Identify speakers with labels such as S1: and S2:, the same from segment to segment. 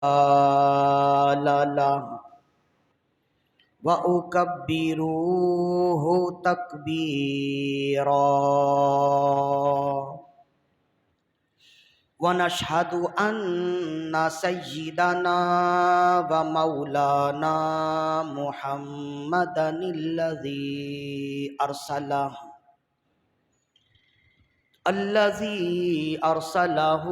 S1: له وأكبروه تكبيرا ونشهد أن سيدنا ومولانا محمدا الذي أرسله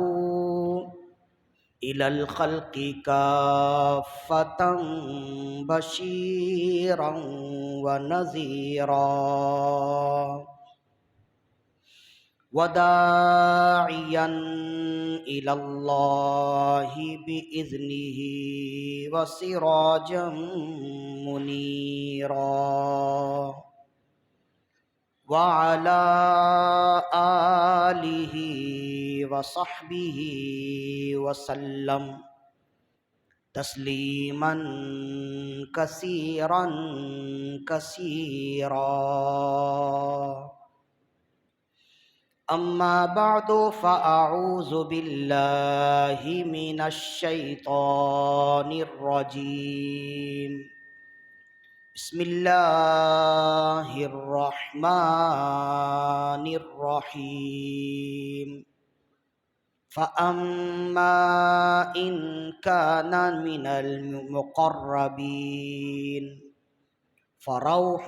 S1: إلى الخلق كافة بشيرا ونذيرا وداعيا إلى الله بإذنه وسراجا منيرا وعلى آله وصحبه وسلم تسليما كثيرا كثيرا أما بعد فأعوذ بالله من الشيطان الرجيم بسم الله الرحمن الرحيم فأما إن كان من المقربين فروح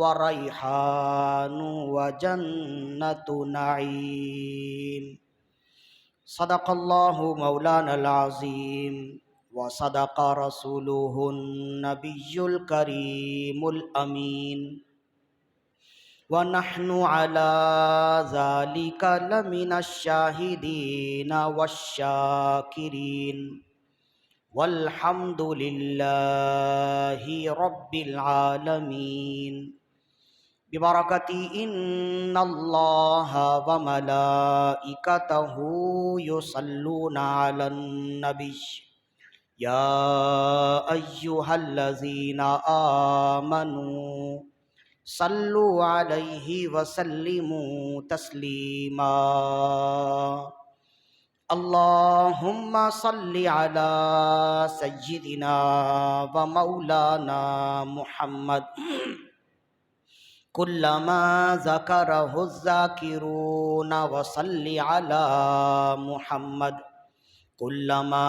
S1: وريحان وجنة نعيم صدق الله مولانا العظيم وصدق رسوله النبي الكريم الأمين ونحن على ذلك لمن الشاهدين والشاكرين والحمد لله رب العالمين ببركة إن الله وملائكته يصلون على النبي يا أيها الذين آمنوا صلوا عليه وسلموا تسليما اللهم صل على سيدنا ومولانا محمد كلما ذكره الذاكرون وصل على محمد كلما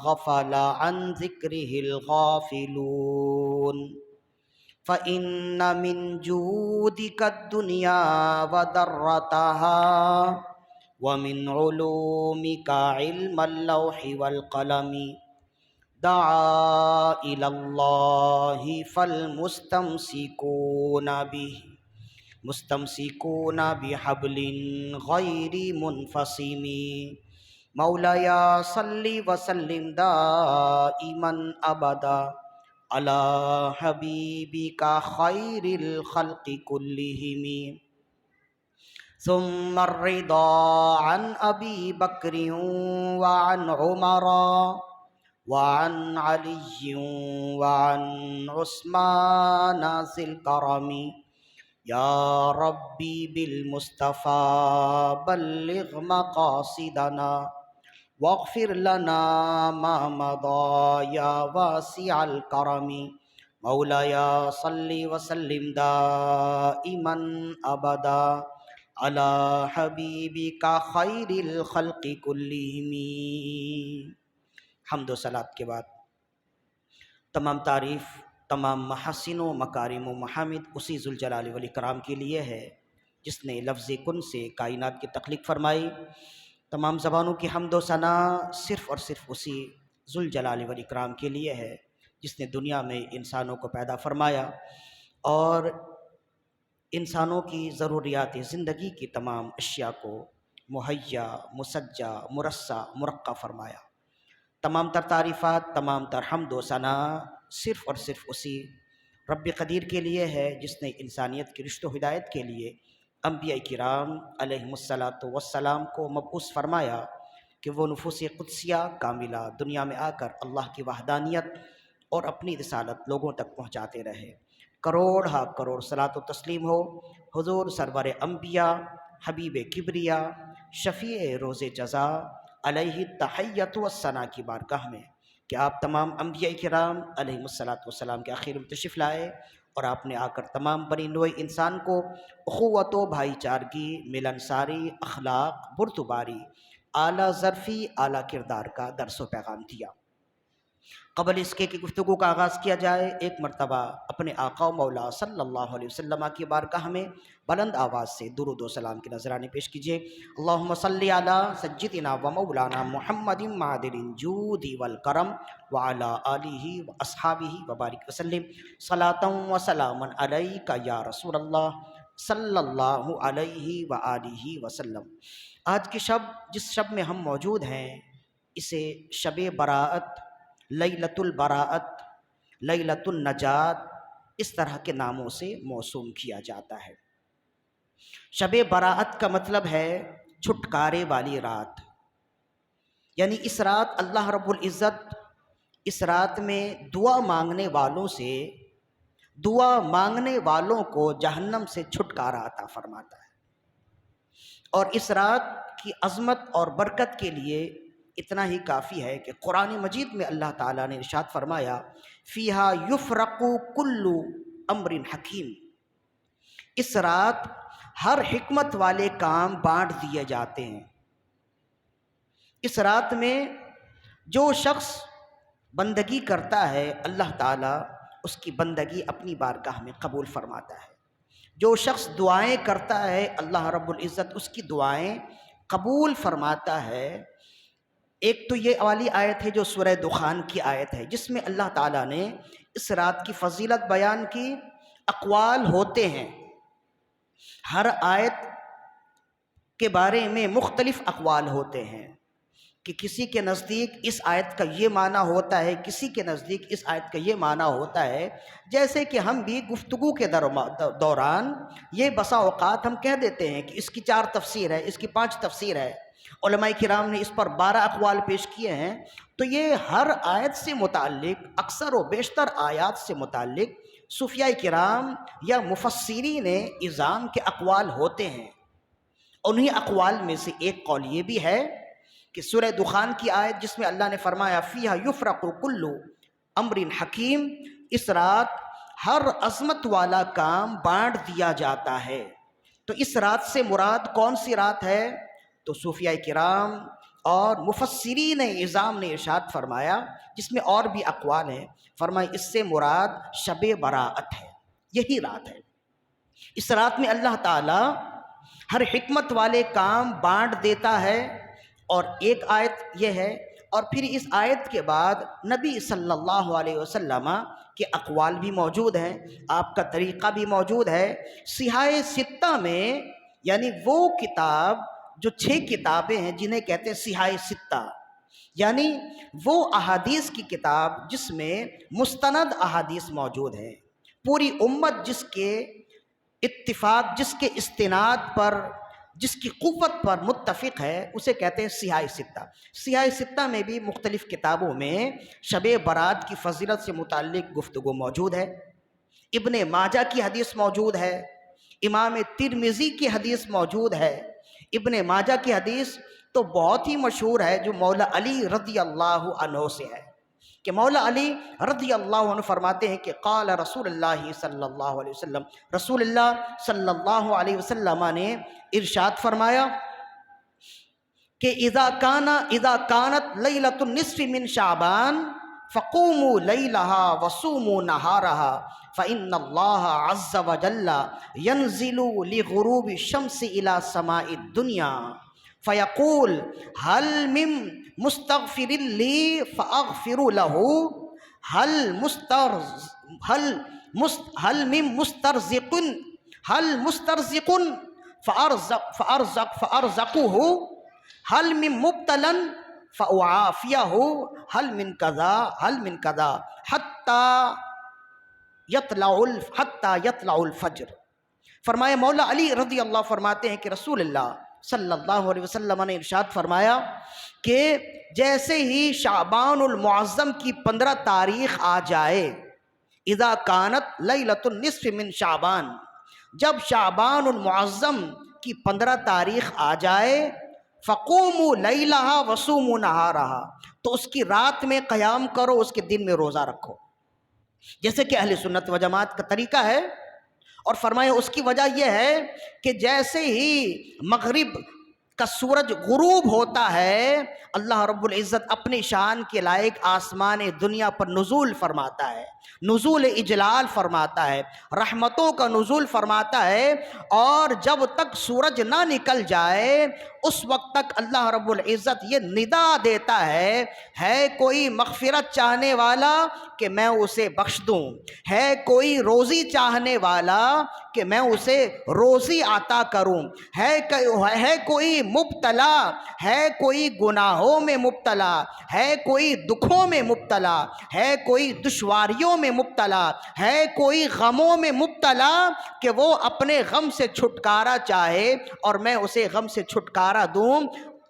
S1: غفل عن ذكره الغافلون فإن من جودك الدنيا وذرتها ومن علومك علم اللوح والقلم دعا إلى الله فالمستمسكون به مستمسكون بحبل غير منفصم مولاي صل وسلم دائما أبدا على حبيبك خير الخلق كلهم ثم الرضا عن أبي بكر وعن عمر وعن علي وعن عثمان ذي الكرم يا ربي بالمصطفى بلغ مقاصدنا واغفر لنا ما مضى يا واسع الكرم مولاي صل وسلم دائما أبدا على حبیبک خیر الخلق کلہم۔ حمد و صلات کے بعد تمام تعریف، تمام محاسن و مکارم و محامد اسی ذوالجلال والاکرام کے لیے ہے جس نے لفظ کن سے کائنات کی تخلیق فرمائی۔ تمام زبانوں کی حمد و ثنا صرف اور صرف اسی ذوالجلال والاکرام کے لیے ہے جس نے دنیا میں انسانوں کو پیدا فرمایا اور انسانوں کی ضروریات زندگی کی تمام اشیاء کو مہیا، مسجع، مرصع، مرقع فرمایا۔ تمام تر تعریفات، تمام تر حمد و ثنا صرف اور صرف اسی رب قدیر کے لیے ہے جس نے انسانیت کی رشت و ہدایت کے لیے انبیاء کرام علیہم الصلاۃ والسلام کو مبعوث فرمایا کہ وہ نفوس قدسیہ کاملہ دنیا میں آ کر اللہ کی وحدانیت اور اپنی رسالت لوگوں تک پہنچاتے رہے۔ کروڑ ہا کروڑ صلاۃ و تسلیم ہو حضور سرور انبیاء، حبیب کبریا، شفیع روز جزا، علیہ تحیت و ثنا کی بارگاہ میں کہ آپ تمام انبیاء کرام علیہ الصلاۃ والسلام کے آخر میں تشریف لائے اور آپ نے آ کر تمام بنی نوع انسان کو اخوت و بھائی چارگی، ملنساری، اخلاق، بردباری، اعلیٰ ظرفی، اعلیٰ کردار کا درس و پیغام دیا۔ قبل اس کے کہ گفتگو کا آغاز کیا جائے، ایک مرتبہ اپنے آقا و مولا صلی اللہ علیہ وسلم کی بارگاہ میں بلند آواز سے درود و سلام کے نذرانے پیش کیجیے۔ اللہم صلی علی سیدنا و مولانا محمد معدن الجود والکرم وعلی آلہ و اصحابہ وبارک وسلم صلاۃ و سلاما علیک یا رسول اللہ صلی اللہ علیہ وآلہ وسلم۔ آج کی شب، جس شب میں ہم موجود ہیں، اسے شب براءت، لیلۃ البراءت، لیلۃ النجات، اس طرح کے ناموں سے موسوم کیا جاتا ہے۔ شب براءت کا مطلب ہے چھٹکارے والی رات، یعنی اس رات اللہ رب العزت اس رات میں دعا مانگنے والوں سے، دعا مانگنے والوں کو جہنم سے چھٹکارا عطا فرماتا ہے۔ اور اس رات کی عظمت اور برکت کے لیے اتنا ہی کافی ہے کہ قرآن مجید میں اللہ تعالیٰ نے ارشاد فرمایا فیہا یفرق کل امر حکیم، اس رات ہر حکمت والے کام بانٹ دیے جاتے ہیں۔ اس رات میں جو شخص بندگی کرتا ہے اللہ تعالیٰ اس کی بندگی اپنی بارگاہ میں قبول فرماتا ہے، جو شخص دعائیں کرتا ہے اللہ رب العزت اس کی دعائیں قبول فرماتا ہے۔ ایک تو یہ والی آیت ہے جو سورہ دخان کی آیت ہے، جس میں اللہ تعالیٰ نے اس رات کی فضیلت بیان کی۔ اقوال ہوتے ہیں، ہر آیت کے بارے میں مختلف اقوال ہوتے ہیں کہ کسی کے نزدیک اس آیت کا یہ معنی ہوتا ہے، کسی کے نزدیک اس آیت کا یہ معنی ہوتا ہے۔ جیسے کہ ہم بھی گفتگو کے دوران یہ بسا اوقات ہم کہہ دیتے ہیں کہ اس کی 4 تفسیر ہے، اس کی 5 تفسیر ہے، علماء کرام نے اس پر 12 اقوال پیش کیے ہیں۔ تو یہ ہر آیت سے متعلق، اکثر و بیشتر آیات سے متعلق صوفیاء کرام یا مفسرین اعظام کے اقوال ہوتے ہیں۔ انہی اقوال میں سے ایک قول یہ بھی ہے کہ سورہ دخان کی آیت جس میں اللہ نے فرمایا فیہا یفرق کل امر حکیم، اس رات ہر عظمت والا کام بانٹ دیا جاتا ہے۔ تو اس رات سے مراد کون سی رات ہے؟ تو صوفیاء کرام اور مفسرین اعظام نے ارشاد فرمایا، جس میں اور بھی اقوال ہیں، فرمایا اس سے مراد شب براءت ہے، یہی رات ہے۔ اس رات میں اللہ تعالیٰ ہر حکمت والے کام بانٹ دیتا ہے۔ اور ایک آیت یہ ہے، اور پھر اس آیت کے بعد نبی صلی اللہ علیہ وسلم کے اقوال بھی موجود ہیں، آپ کا طریقہ بھی موجود ہے۔ صحاح ستہ میں، یعنی وہ کتاب جو 6 کتابیں ہیں جنہیں کہتے ہیں صحاح ستہ، یعنی وہ احادیث کی کتاب جس میں مستند احادیث موجود ہیں، پوری امت جس کے اتفاق، جس کے استناد پر، جس کی قوت پر متفق ہے، اسے کہتے ہیں صحاح ستہ۔ صحاح ستہ میں بھی مختلف کتابوں میں شب برات کی فضیلت سے متعلق گفتگو موجود ہے۔ ابن ماجہ کی حدیث موجود ہے، امام ترمذی کی حدیث موجود ہے۔ ابن ماجہ کی حدیث تو بہت ہی مشہور ہے، جو مولا علی رضی اللہ عنہ سے ہے کہ مولا علی رضی اللہ عنہ فرماتے ہیں کہ قال رسول اللہ صلی اللہ علیہ وسلم، رسول اللہ صلی اللہ علیہ وسلم نے ارشاد فرمایا کہ اذا کانت لیلۃ النصف من شعبان فقوموا لیلہا وصوموا نہارہا فإن اللہ عز وجل ينزل لغروب الشمس الى سماء الدنیا فیقول هل من مستغفر لی فاغفر له هل من مسترزق فارزقه هل من مبتلا فاعافیہ هل من کذا حتی یطلع الفجر۔ فرمایا مولا علی رضی اللہ فرماتے ہیں کہ رسول اللہ صلی اللہ علیہ وسلم نے ارشاد فرمایا کہ جیسے ہی شعبان المعظم کی 15 تاریخ آ جائے، اذا کانت لیلۃ النصف من شعبان، جب شعبان المعظم کی 15 تاریخ آ جائے، فقوموا لیلہا وصوموا نہارہا، تو اس کی رات میں قیام کرو، اس کے دن میں روزہ رکھو، جیسے کہ اہل سنت و جماعت کا طریقہ ہے۔ اور فرمایا اس کی وجہ یہ ہے کہ جیسے ہی مغرب کا سورج غروب ہوتا ہے، اللہ رب العزت اپنی شان کے لائق آسمان دنیا پر نزول فرماتا ہے، نزول اجلال فرماتا ہے، رحمتوں کا نزول فرماتا ہے، اور جب تک سورج نہ نکل جائے اس وقت تک اللہ رب العزت یہ ندا دیتا ہے کوئی مغفرت چاہنے والا کہ میں اسے بخش دوں، ہے کوئی روزی چاہنے والا کہ میں اسے روزی عطا کروں، ہے کوئی مبتلا، ہے کوئی گناہوں میں مبتلا، ہے کوئی دکھوں میں مبتلا، ہے کوئی دشواریوں میں مبتلا، ہے کوئی غموں میں مبتلا کہ وہ اپنے غم سے چھٹکارا چاہے اور میں اسے غم سے چھٹکارا دوں۔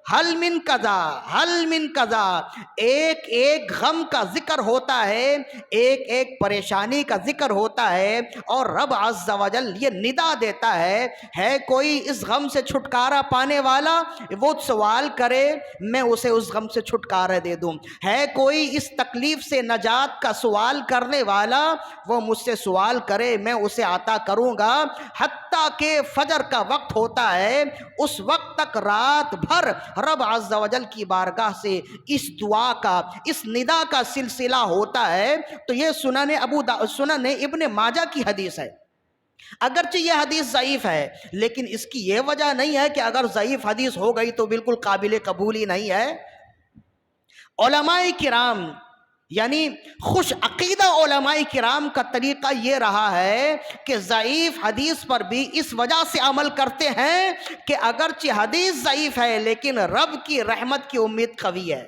S1: حل من قضا، حل من قضا، ایک ایک غم کا ذکر ہوتا ہے، ایک ایک پریشانی کا ذکر ہوتا ہے، اور رب عز و جل یہ ندا دیتا ہے کوئی اس غم سے چھٹکارا پانے والا، وہ سوال کرے میں اسے اس غم سے چھٹکارا دے دوں، ہے کوئی اس تکلیف سے نجات کا سوال کرنے والا، وہ مجھ سے سوال کرے میں اسے عطا کروں گا، حتیٰ کہ فجر کا وقت ہوتا ہے اس وقت تک رات بھر رب عز و جل کی بارگاہ سے اس دعا کا، اس ندا کا سلسلہ ہوتا ہے۔ تو یہ سنن ابن ماجہ کی حدیث ہے، اگرچہ یہ حدیث ضعیف ہے، لیکن اس کی یہ وجہ نہیں ہے کہ اگر ضعیف حدیث ہو گئی تو بالکل قابل قبول ہی نہیں ہے۔ علماء کرام یعنی خوش عقیدہ علماء کرام کا طریقہ یہ رہا ہے کہ ضعیف حدیث پر بھی اس وجہ سے عمل کرتے ہیں کہ اگرچہ حدیث ضعیف ہے لیکن رب کی رحمت کی امید قوی ہے۔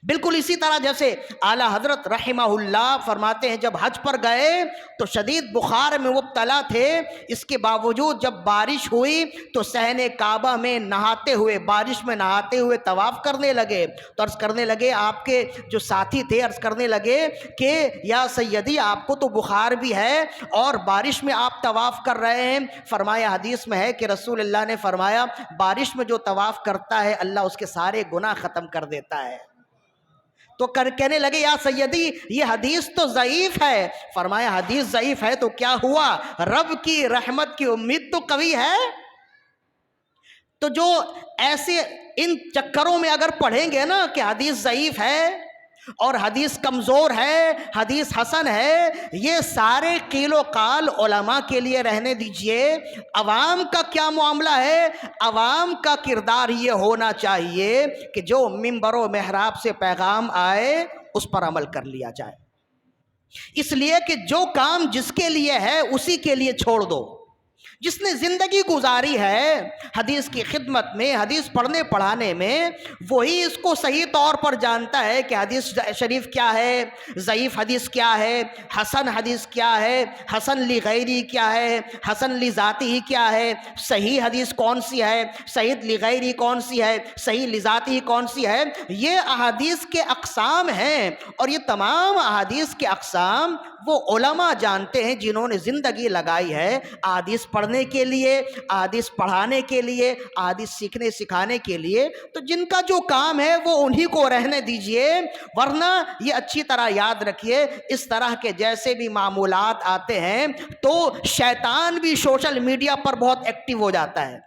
S1: بالکل اسی طرح جیسے اعلیٰ حضرت رحمہ اللہ فرماتے ہیں جب حج پر گئے تو شدید بخار میں مبتلا تھے، اس کے باوجود جب بارش ہوئی تو صحن کعبہ میں نہاتے ہوئے، بارش میں نہاتے ہوئے طواف کرنے لگے، تو عرض کرنے لگے، آپ کے جو ساتھی تھے عرض کرنے لگے کہ یا سیدی آپ کو تو بخار بھی ہے اور بارش میں آپ طواف کر رہے ہیں۔ فرمایا حدیث میں ہے کہ رسول اللہ نے فرمایا بارش میں جو طواف کرتا ہے اللہ اس کے سارے گناہ ختم کر دیتا ہے۔ تو کہنے لگے یا سیدی یہ حدیث تو ضعیف ہے۔ فرمایا حدیث ضعیف ہے تو کیا ہوا، رب کی رحمت کی امید تو قوی ہے۔ تو جو ایسے ان چکروں میں اگر پڑھیں گے نا کہ حدیث ضعیف ہے اور حدیث کمزور ہے، حدیث حسن ہے، یہ سارے قیل و قال علماء کے لیے رہنے دیجئے۔ عوام کا کیا معاملہ ہے؟ عوام کا کردار یہ ہونا چاہیے کہ جو منبر و محراب سے پیغام آئے اس پر عمل کر لیا جائے، اس لیے کہ جو کام جس کے لیے ہے اسی کے لیے چھوڑ دو۔ جس نے زندگی گزاری ہے حدیث کی خدمت میں، حدیث پڑھنے پڑھانے میں، وہی اس کو صحیح طور پر جانتا ہے کہ حدیث شریف کیا ہے، ضعیف حدیث کیا ہے، حسن حدیث کیا ہے، حسن لغیری کیا ہے، حسن لذاتی کیا ہے، صحیح حدیث کون سی ہے، صحیح لغیری کون سی ہے، صحیح لذاتی کون سی ہے۔ یہ احادیث کے اقسام ہیں، اور یہ تمام احادیث کے اقسام وہ علماء جانتے ہیں جنہوں نے زندگی لگائی ہے احادیث پڑھنے کے لیے، احادیث پڑھانے کے لیے، احادیث سیکھنے سکھانے کے لیے۔ تو جن کا جو کام ہے وہ انہی کو رہنے دیجئے، ورنہ یہ اچھی طرح یاد رکھیے اس طرح کے جیسے بھی معمولات آتے ہیں تو شیطان بھی سوشل میڈیا پر بہت ایکٹیو ہو جاتا ہے،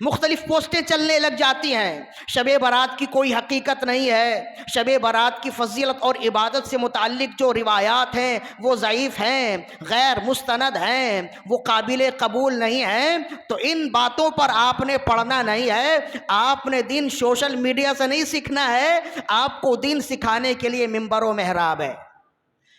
S1: مختلف پوسٹیں چلنے لگ جاتی ہیں۔ شب برات کی کوئی حقیقت نہیں ہے، شب برات کی فضیلت اور عبادت سے متعلق جو روایات ہیں وہ ضعیف ہیں، غیر مستند ہیں، وہ قابل قبول نہیں ہیں۔ تو ان باتوں پر آپ نے پڑھنا نہیں ہے، آپ نے دین سوشل میڈیا سے نہیں سیکھنا ہے، آپ کو دین سکھانے کے لیے منبر و محراب ہے۔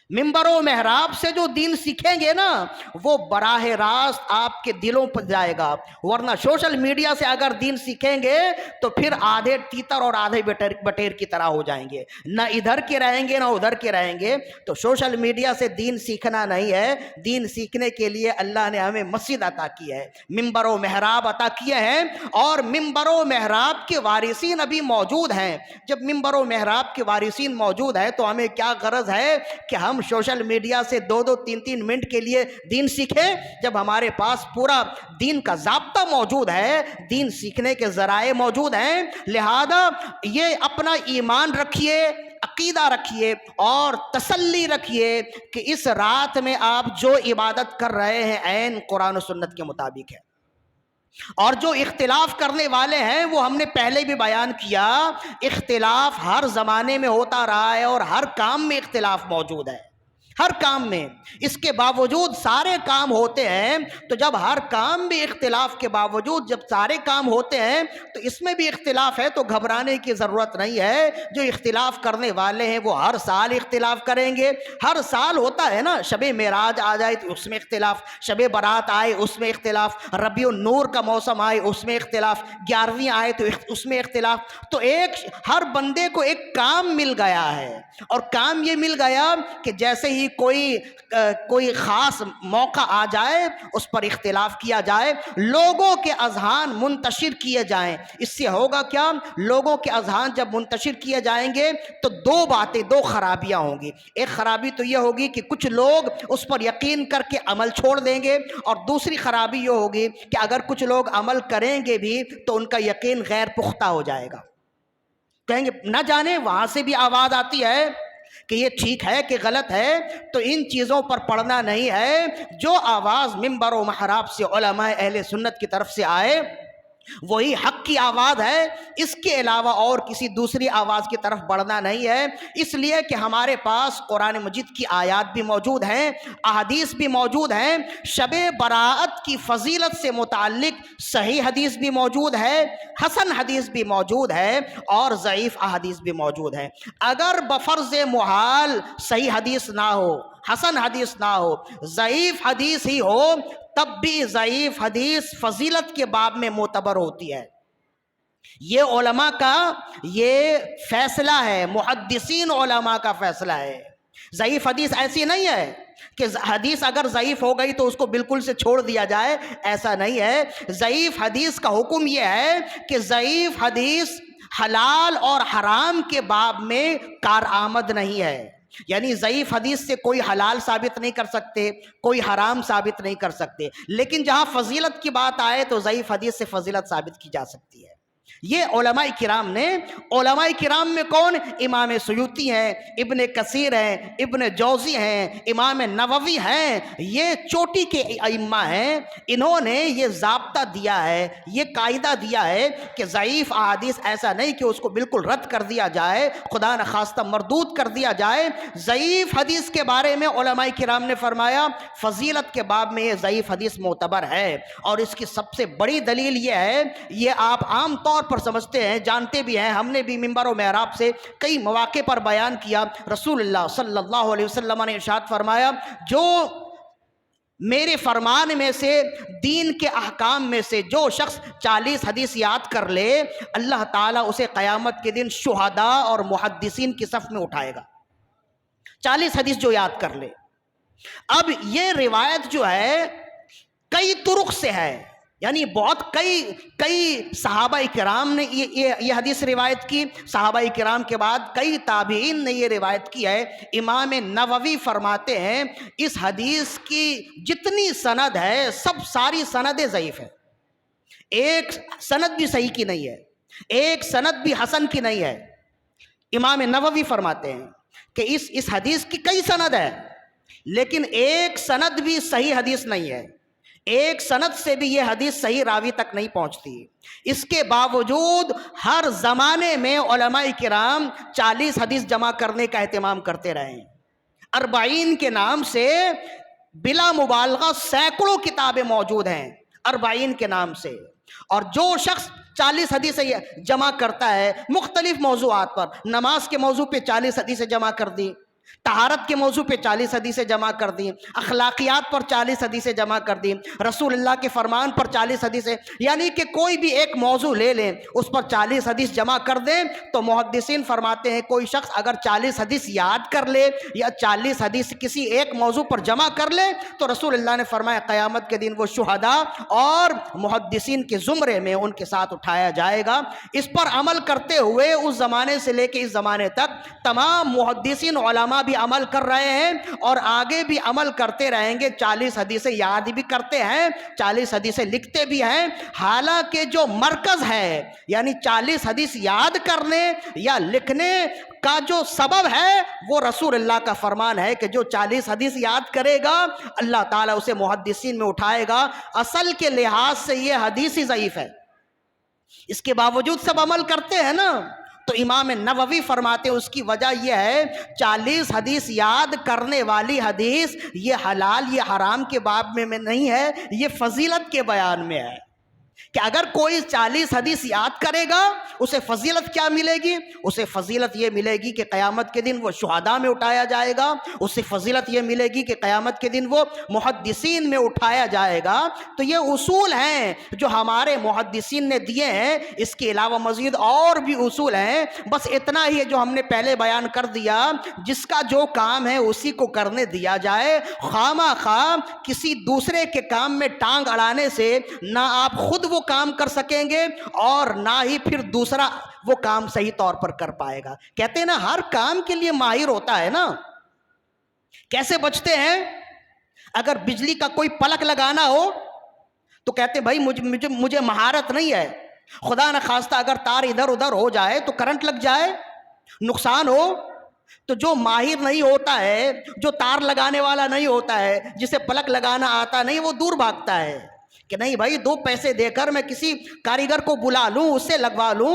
S1: منبر و محراب سے جو دین سیکھیں گے نا وہ براہ راست آپ کے دلوں پر جائے گا، ورنہ سوشل میڈیا سے اگر دین سیکھیں گے تو پھر آدھے تیتر اور آدھے بٹیر کی طرح ہو جائیں گے، نہ ادھر کے رہیں گے نہ ادھر کے رہیں گے۔ تو سوشل میڈیا سے دین سیکھنا نہیں ہے، دین سیکھنے کے لیے اللہ نے ہمیں مسجد عطا کی ہے، منبر و محراب عطا کیے ہیں، اور منبر و محراب کے وارثین ابھی موجود ہیں۔ جب منبر و محراب کے وارثین موجود ہیں تو ہمیں کیا غرض ہے کہ ہم ہم سوشل میڈیا سے 2-3 منٹ کے لیے دین سیکھیں، جب ہمارے پاس پورا دین کا ضابطہ موجود ہے، دین سیکھنے کے ذرائع موجود ہیں؟ لہذا یہ اپنا ایمان رکھیے، عقیدہ رکھیے اور تسلی رکھیے کہ اس رات میں آپ جو عبادت کر رہے ہیں عین قرآن و سنت کے مطابق ہے، اور جو اختلاف کرنے والے ہیں وہ ہم نے پہلے بھی بیان کیا، اختلاف ہر زمانے میں ہوتا رہا ہے اور ہر کام میں اختلاف موجود ہے، ہر کام میں۔ اس کے باوجود سارے کام ہوتے ہیں، تو جب ہر کام بھی اختلاف کے باوجود جب سارے کام ہوتے ہیں تو اس میں بھی اختلاف ہے، تو گھبرانے کی ضرورت نہیں ہے۔ جو اختلاف کرنے والے ہیں وہ ہر سال اختلاف کریں گے، ہر سال ہوتا ہے نا، شب معراج آ جائے تو اس میں اختلاف، شب برات آئے اس میں اختلاف، ربیع النور کا موسم آئے اس میں اختلاف، 11ویں آئے تو اس میں اختلاف۔ تو ہر بندے کو ایک کام مل گیا ہے، اور کام یہ مل گیا کہ جیسے ہی کوئی خاص موقع آ جائے اس پر اختلاف کیا جائے، لوگوں کے اذہان منتشر کیے جائیں۔ اس سے ہوگا کیا؟ لوگوں کے اذہان جب منتشر کیے جائیں گے تو دو خرابیاں ہوں گی۔ ایک خرابی تو یہ ہوگی کہ کچھ لوگ اس پر یقین کر کے عمل چھوڑ دیں گے، اور دوسری خرابی یہ ہوگی کہ اگر کچھ لوگ عمل کریں گے بھی تو ان کا یقین غیر پختہ ہو جائے گا، کہیں گے نہ جانے وہاں سے بھی آواز آتی ہے کہ یہ ٹھیک ہے کہ غلط ہے۔ تو ان چیزوں پر پڑھنا نہیں ہے، جو آواز منبر و محراب سے علماء اہل سنت کی طرف سے آئے وہی حق کی آواز ہے، اس کے علاوہ اور کسی دوسری آواز کی طرف بڑھنا نہیں ہے۔ اس لیے کہ ہمارے پاس قرآن مجید کی آیات بھی موجود ہیں، احادیث بھی موجود ہیں، شب براءت کی فضیلت سے متعلق صحیح حدیث بھی موجود ہے، حسن حدیث بھی موجود ہے، اور ضعیف احادیث بھی موجود ہیں۔ اگر بفرض محال صحیح حدیث نہ ہو، حسن حدیث نہ ہو، ضعیف حدیث ہی ہو، تب بھی ضعیف حدیث فضیلت کے باب میں معتبر ہوتی ہے۔ یہ علماء کا یہ فیصلہ ہے، محدثین علماء کا فیصلہ ہے۔ ضعیف حدیث ایسی نہیں ہے کہ حدیث اگر ضعیف ہو گئی تو اس کو بالکل سے چھوڑ دیا جائے، ایسا نہیں ہے۔ ضعیف حدیث کا حکم یہ ہے کہ ضعیف حدیث حلال اور حرام کے باب میں کارآمد نہیں ہے، یعنی ضعیف حدیث سے کوئی حلال ثابت نہیں کر سکتے، کوئی حرام ثابت نہیں کر سکتے، لیکن جہاں فضیلت کی بات آئے تو ضعیف حدیث سے فضیلت ثابت کی جا سکتی ہے۔ یہ علماء کرام نے، علماء کرام میں کون؟ امام سیوطی ہیں، ابن کثیر ہیں، ابن جوزی ہیں، امام نووی ہیں، یہ چوٹی کے ائمہ ہیں۔ انہوں نے یہ ضابطہ دیا ہے، یہ قاعدہ دیا ہے کہ ضعیف احادیث ایسا نہیں کہ اس کو بالکل رد کر دیا جائے، خدا نخواستہ مردود کر دیا جائے۔ ضعیف حدیث کے بارے میں علماء کرام نے فرمایا فضیلت کے باب میں یہ ضعیف حدیث معتبر ہے، اور اس کی سب سے بڑی دلیل یہ ہے، یہ آپ عام طور پر سمجھتے ہیں، جانتے بھی ہیں، ہم نے بھی منبر و محراب سے کئی مواقع پر بیان کیا، رسول اللہ صلی اللہ علیہ وسلم نے ارشاد فرمایا، جو میرے فرمان میں سے، دین کے احکام میں سے جو شخص 40 حدیث یاد کر لے، اللہ تعالیٰ اسے قیامت کے دن شہداء اور محدثین کی صف میں اٹھائے گا۔ 40 حدیث جو یاد کر لے۔ اب یہ روایت جو ہے کئی طرق سے ہے، یعنی بہت کئی صحابہ کرام نے یہ حدیث روایت کی، صحابہ کرام کے بعد کئی تابعین نے یہ روایت کی ہے۔ امام نووی فرماتے ہیں اس حدیث کی جتنی سند ہے سب ساری سندیں ضعیف ہیں، ایک سند بھی صحیح کی نہیں ہے، ایک سند بھی حسن کی نہیں ہے۔ امام نووی فرماتے ہیں کہ اس حدیث کی کئی سند ہے، لیکن ایک سند بھی صحیح حدیث نہیں ہے، ایک سند سے بھی یہ حدیث صحیح راوی تک نہیں پہنچتی۔ اس کے باوجود ہر زمانے میں علماء کرام 40 حدیث جمع کرنے کا اہتمام کرتے رہے ہیں۔ 40 کے نام سے بلا مبالغہ سینکڑوں کتابیں موجود ہیں 40 کے نام سے، اور جو شخص 40 حدیثیں جمع کرتا ہے مختلف موضوعات پر، نماز کے موضوع پہ 40 حدیثیں جمع کر دی، طہارت کے موضوع پہ 40 حدیثیں جمع کر دی، اخلاقیات پر 40 حدیثیں جمع کر دی، رسول اللہ کے فرمان پر 40 حدیثیں، یعنی کہ کوئی بھی ایک موضوع لے لیں اس پر 40 حدیث جمع کر دیں، تو محدثین فرماتے ہیں کوئی شخص اگر 40 حدیث یاد کر لے یا 40 حدیث کسی ایک موضوع پر جمع کر لے تو رسول اللہ نے فرمایا قیامت کے دن وہ شہداء اور محدثین کے زمرے میں ان کے ساتھ اٹھایا جائے گا۔ اس پر عمل کرتے ہوئے اس زمانے سے لے کے اس زمانے تک تمام محدثین علماء علماء بھی عمل کر رہے ہیں اور آگے بھی عمل کرتے رہیں گے. 40 حدیثیں یاد بھی کرتے ہیں, 40 حدیثیں لکھتے بھی ہیں. حالانکہ جو مرکز ہے یعنی 40 حدیث یاد کرنے یا لکھنے کا جو سبب ہے وہ رسول اللہ کا فرمان ہے کہ جو 40 حدیث یاد کرے گا اللہ تعالیٰ اسے محدثین میں اٹھائے گا. اصل کے لحاظ سے یہ حدیث ہی ضعیف ہے, اس کے باوجود سب عمل کرتے ہیں نا. تو امام نووی فرماتے ہیں اس کی وجہ یہ ہے 40 حدیث یاد کرنے والی حدیث یہ حلال یہ حرام کے باب میں نہیں ہے, یہ فضیلت کے بیان میں ہے کہ اگر کوئی 40 حدیث یاد کرے گا اسے فضیلت کیا ملے گی؟ اسے فضیلت یہ ملے گی کہ قیامت کے دن وہ شہداء میں اٹھایا جائے گا, اسے فضیلت یہ ملے گی کہ قیامت کے دن وہ محدثین میں اٹھایا جائے گا. تو یہ اصول ہیں جو ہمارے محدثین نے دیے ہیں, اس کے علاوہ مزید اور بھی اصول ہیں. بس اتنا ہی ہے جو ہم نے پہلے بیان کر دیا, جس کا جو کام ہے اسی کو کرنے دیا جائے. خواہ خواہ کسی دوسرے کے کام میں ٹانگ اڑانے سے نہ آپ خود وہ کام کر سکیں گے اور نہ ہی پھر دوسرا وہ کام صحیح طور پر کر پائے گا. کہتے ہیں نا ہر کام کے لیے ماہر ہوتا ہے نا. کیسے بچتے ہیں؟ اگر بجلی کا کوئی پلک لگانا ہو تو کہتے ہیں بھائی مجھے مہارت نہیں ہے, خدا نہ خواستہ اگر تار ادھر ادھر ہو جائے تو کرنٹ لگ جائے, نقصان ہو. تو جو ماہر نہیں ہوتا ہے, جو تار لگانے والا نہیں ہوتا ہے, جسے پلک لگانا آتا نہیں, وہ دور بھاگتا ہے کہ نہیں بھائی 2 پیسے دے کر میں کسی کاریگر کو بلا لوں, اس سے لگوا لوں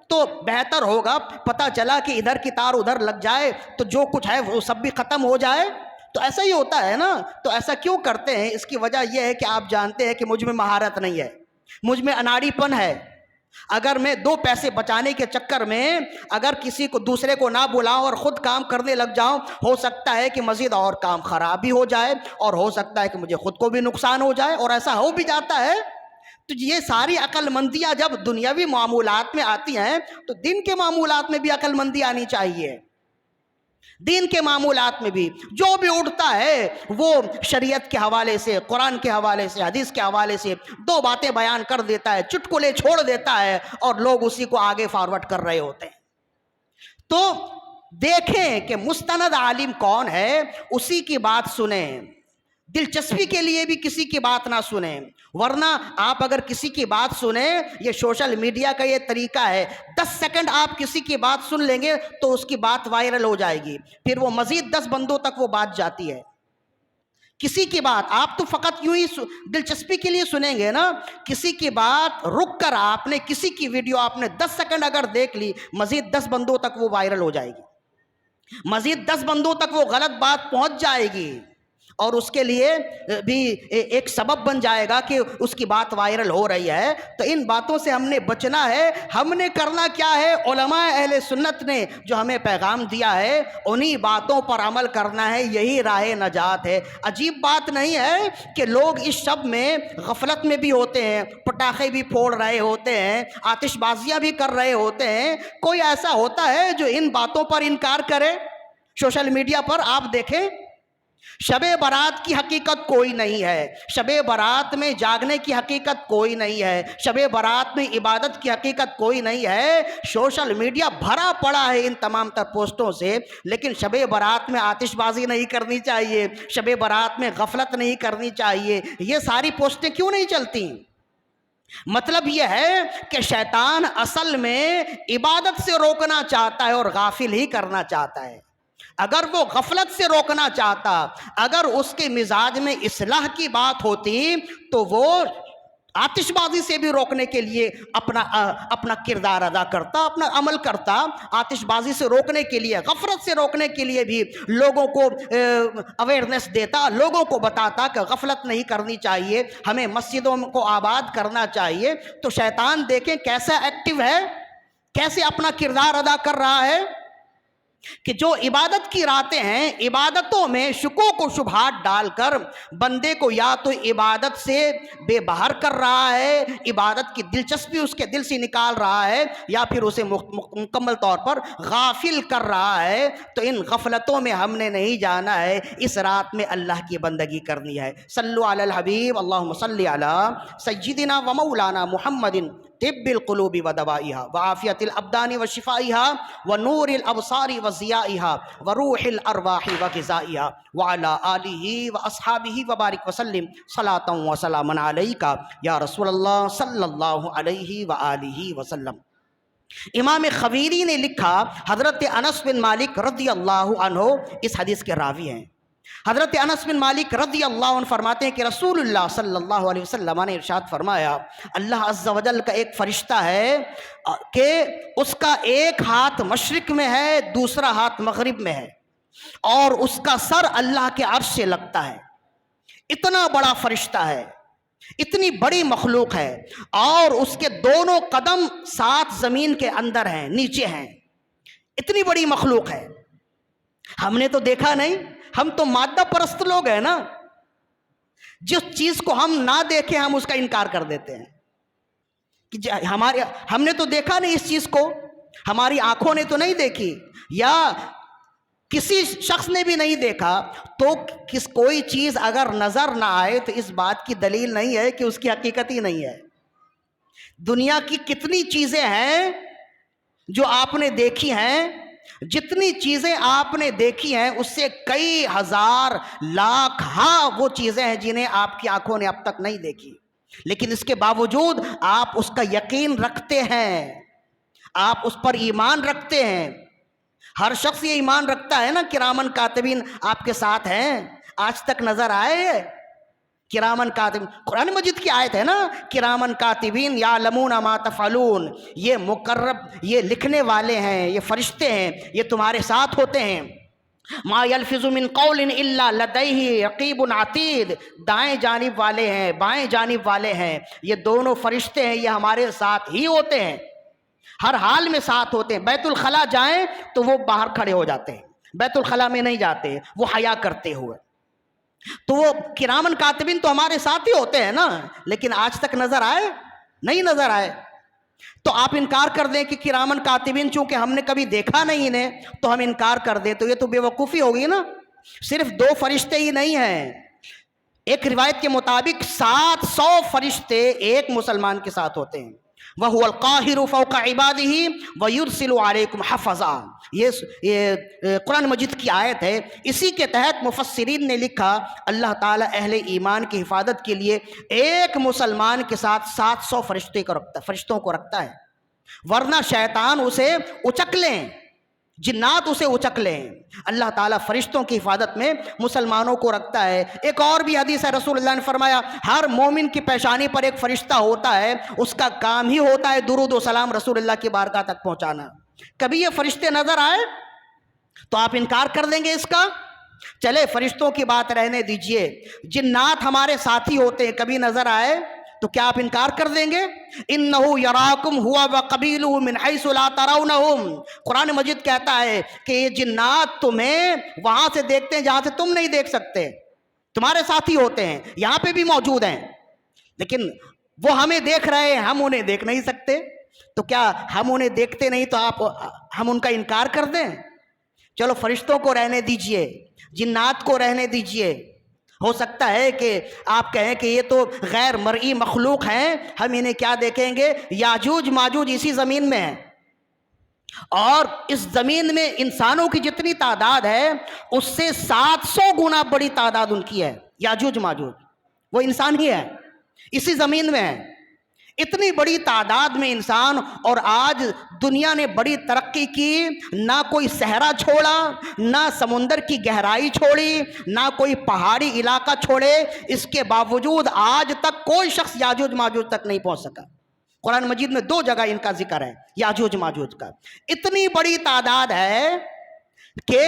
S1: تو بہتر ہوگا. پتہ چلا کہ ادھر کی تار ادھر لگ جائے تو جو کچھ ہے وہ سب بھی ختم ہو جائے. تو ایسا ہی ہوتا ہے نا. تو ایسا کیوں کرتے ہیں؟ اس کی وجہ یہ ہے کہ آپ جانتے ہیں کہ مجھ میں مہارت نہیں ہے, مجھ میں اناڑی پن ہے. اگر میں 2 پیسے بچانے کے چکر میں اگر کسی کو دوسرے کو نہ بلاؤں اور خود کام کرنے لگ جاؤں, ہو سکتا ہے کہ مزید اور کام خراب بھی ہو جائے اور ہو سکتا ہے کہ مجھے خود کو بھی نقصان ہو جائے, اور ایسا ہو بھی جاتا ہے. تو یہ ساری عقل مندیاں جب دنیاوی معمولات میں آتی ہیں تو دین کے معمولات میں بھی عقل مندی آنی چاہیے. دین کے معمولات میں بھی جو بھی اٹھتا ہے وہ شریعت کے حوالے سے, قرآن کے حوالے سے, حدیث کے حوالے سے 2 باتیں بیان کر دیتا ہے, چٹکلے چھوڑ دیتا ہے اور لوگ اسی کو آگے فارورڈ کر رہے ہوتے ہیں. تو دیکھیں کہ مستند عالم کون ہے, اسی کی بات سنیں. دلچسپی کے لیے بھی کسی کی بات نہ سنیں, ورنہ آپ اگر کسی کی بات سنیں, یہ سوشل میڈیا کا یہ طریقہ ہے, 10 سیکنڈ آپ کسی کی بات سن لیں گے تو اس کی بات وائرل ہو جائے گی, پھر وہ مزید 10 بندوں تک وہ بات جاتی ہے. کسی کی بات آپ تو فقط یوں ہی دلچسپی کے لیے سنیں گے نا, کسی کی بات رک کر آپ نے کسی کی ویڈیو آپ نے 10 سیکنڈ اگر دیکھ لی, مزید 10 بندوں تک وہ وائرل ہو جائے گی, مزید 10 بندوں تک وہ غلط بات پہنچ جائے گی اور اس کے لیے بھی ایک سبب بن جائے گا کہ اس کی بات وائرل ہو رہی ہے. تو ان باتوں سے ہم نے بچنا ہے. ہم نے کرنا کیا ہے؟ علماء اہل سنت نے جو ہمیں پیغام دیا ہے انہی باتوں پر عمل کرنا ہے, یہی راہ نجات ہے. عجیب بات نہیں ہے کہ لوگ اس شب میں غفلت میں بھی ہوتے ہیں, پٹاخے بھی پھوڑ رہے ہوتے ہیں, آتش بازیاں بھی کر رہے ہوتے ہیں. کوئی ایسا ہوتا ہے جو ان باتوں پر انکار کرے؟ سوشل میڈیا پر آپ دیکھیں, شب برات کی حقیقت کوئی نہیں ہے, شب برات میں جاگنے کی حقیقت کوئی نہیں ہے, شب برات میں عبادت کی حقیقت کوئی نہیں ہے. سوشل میڈیا بھرا پڑا ہے ان تمام تر پوسٹوں سے, لیکن شب برات میں آتش بازی نہیں کرنی چاہیے, شب برات میں غفلت نہیں کرنی چاہیے. یہ ساری پوسٹیں کیوں نہیں چلتی؟ مطلب یہ ہے کہ شیطان اصل میں عبادت سے روکنا چاہتا ہے اور غافل ہی کرنا چاہتا ہے. اگر وہ غفلت سے روکنا چاہتا, اگر اس کے مزاج میں اصلاح کی بات ہوتی تو وہ آتش بازی سے بھی روکنے کے لیے اپنا کردار ادا کرتا, اپنا عمل کرتا. آتش بازی سے روکنے کے لیے, غفلت سے روکنے کے لیے بھی لوگوں کو اویئرنیس دیتا, لوگوں کو بتاتا کہ غفلت نہیں کرنی چاہیے, ہمیں مسجدوں کو آباد کرنا چاہیے. تو شیطان دیکھیں کیسا ایکٹیو ہے, کیسے اپنا کردار ادا کر رہا ہے کہ جو عبادت کی راتیں ہیں, عبادتوں میں شکوک و شبہات ڈال کر بندے کو یا تو عبادت سے بے بہر کر رہا ہے, عبادت کی دلچسپی اس کے دل سے نکال رہا ہے, یا پھر اسے مکمل طور پر غافل کر رہا ہے. تو ان غفلتوں میں ہم نے نہیں جانا ہے, اس رات میں اللہ کی بندگی کرنی ہے. صلو علی الحبیب, اللہم صلی علی سیدنا و مولانا محمد طب القلوب و دوائها وعافیت الابدان و شفائها ونور الابصار و ضیائها وروح الارواح و غذائها وعلى آلہ واصحابہ وبارک وسلم صلاۃ و سلاما علیک یا رسول اللہ صلی اللہ علیہ وآلہ وسلم۔ امام خویری نے لکھا، حضرت انس بن مالک رضی اللہ عنہ اس حدیث کے راوی ہیں۔ حضرت انس بن مالک رضی اللہ عنہ فرماتے ہیں کہ رسول اللہ صلی اللہ علیہ وسلم نے ارشاد فرمایا، اللہ عز و جل کا ایک فرشتہ ہے کہ اس کا ایک ہاتھ مشرق میں ہے، دوسرا ہاتھ مغرب میں ہے، اور اس کا سر اللہ کے عرش سے لگتا ہے۔ اتنا بڑا فرشتہ ہے، اتنی بڑی مخلوق ہے، اور اس کے دونوں قدم 7 زمین کے اندر ہیں، نیچے ہیں۔ اتنی بڑی مخلوق ہے، ہم نے تو دیکھا نہیں، ہم تو مادہ پرست لوگ ہیں نا، جس چیز کو ہم نہ دیکھیں ہم اس کا انکار کر دیتے ہیں کہ ہم نے تو دیکھا نہیں اس چیز کو، ہماری آنکھوں نے تو نہیں دیکھی، یا کسی شخص نے بھی نہیں دیکھا، تو کوئی چیز اگر نظر نہ آئے تو اس بات کی دلیل نہیں ہے کہ اس کی حقیقت ہی نہیں ہے۔ دنیا کی کتنی چیزیں ہیں جو آپ نے دیکھی ہیں، جتنی چیزیں آپ نے دیکھی ہیں اس سے کئی ہزار لاکھ وہ چیزیں ہیں جنہیں آپ کی آنکھوں نے اب تک نہیں دیکھی، لیکن اس کے باوجود آپ اس کا یقین رکھتے ہیں، آپ اس پر ایمان رکھتے ہیں۔ ہر شخص یہ ایمان رکھتا ہے نا، کرامن کاتبین آپ کے ساتھ ہیں، آج تک نظر آئے کرامن کاتبین؟ قرآن مجید کی آیت ہے نا، کرامن کاتبین یعلمون ما تفعلون، یہ مقرب، یہ لکھنے والے ہیں، یہ فرشتے ہیں، یہ تمہارے ساتھ ہوتے ہیں۔ ما یلفظ من قول الا لدیہ رقیب عتید، دائیں جانب والے ہیں، بائیں جانب والے ہیں، یہ دونوں فرشتے ہیں، یہ ہمارے ساتھ ہی ہوتے ہیں، ہر حال میں ساتھ ہوتے ہیں۔ بیت الخلاء جائیں تو وہ باہر کھڑے ہو جاتے ہیں، بیت الخلاء میں نہیں جاتے، وہ حیا کرتے ہوئے۔ تو وہ کرامن کاتبین تو ہمارے ساتھ ہی ہوتے ہیں نا، لیکن آج تک نظر آئے؟ نہیں نظر آئے۔ تو آپ انکار کر دیں کہ کرامن کاتبین چونکہ ہم نے کبھی دیکھا نہیں انہیں تو ہم انکار کر دیں، تو یہ تو بے وقوفی ہوگی نا۔ صرف 2 فرشتے ہی نہیں ہیں، ایک روایت کے مطابق 700 فرشتے ایک مسلمان کے ساتھ ہوتے ہیں۔ وَهُوَ الْقَاهِرُ فَوْقَ عِبَادِهِ وَيُرْسِلُ عَلَيْكُمْ حَفَظًا، یہ قرآن مجید کی آیت ہے۔ اسی کے تحت مفسرین نے لکھا، اللہ تعالیٰ اہل ایمان کی حفاظت کے لیے ایک مسلمان کے ساتھ 700 فرشتوں کو رکھتا ہے، ورنہ شیطان اسے اچک لیں، جنات اسے اچک لیں۔ اللہ تعالیٰ فرشتوں کی حفاظت میں مسلمانوں کو رکھتا ہے۔ ایک اور بھی حدیث ہے، رسول اللہ نے فرمایا، ہر مومن کی پیشانی پر ایک فرشتہ ہوتا ہے، اس کا کام ہی ہوتا ہے درود و سلام رسول اللہ کی بارگاہ تک پہنچانا۔ کبھی یہ فرشتے نظر آئے تو آپ انکار کر دیں گے اس کا؟ چلے فرشتوں کی بات رہنے دیجئے، جنات ہمارے ساتھی ہوتے ہیں، کبھی نظر آئے تو کیا آپ انکار کر دیں گے؟ اِنَّهُ يَرَاكُمْ هُوَ وَقَبِيلُهُ مِنْ حَيْثُ لَا تَرَوْنَهُمْ، قرآن مجید کہتا ہے کہ یہ جنات تمہیں وہاں سے دیکھتے ہیں جہاں سے تم نہیں دیکھ سکتے، تمہارے ساتھی ہوتے ہیں، یہاں پہ بھی موجود ہیں، لیکن وہ ہمیں دیکھ رہے ہیں، ہم انہیں دیکھ نہیں سکتے۔ تو کیا ہم انہیں دیکھتے نہیں تو ہم ان کا انکار کر دیں؟ چلو فرشتوں کو رہنے دیجئے، جنات کو رہنے دیجئے، ہو سکتا ہے کہ آپ کہیں کہ یہ تو غیر مرئی مخلوق ہیں، ہم انہیں کیا دیکھیں گے؟ یاجوج ماجوج اسی زمین میں ہیں، اور اس زمین میں انسانوں کی جتنی تعداد ہے اس سے 700 گنا بڑی تعداد ان کی ہے۔ یاجوج ماجوج وہ انسان ہی ہے، اسی زمین میں ہے، اتنی بڑی تعداد میں انسان۔ اور آج دنیا نے بڑی ترقی کی، نہ کوئی صحرا چھوڑا، نہ سمندر کی گہرائی چھوڑی، نہ کوئی پہاڑی علاقہ چھوڑے، اس کے باوجود آج تک کوئی شخص یاجوج ماجوج تک نہیں پہنچ سکا۔ قرآن مجید میں 2 جگہ ان کا ذکر ہے، یاجوج ماجوج کا۔ اتنی بڑی تعداد ہے کہ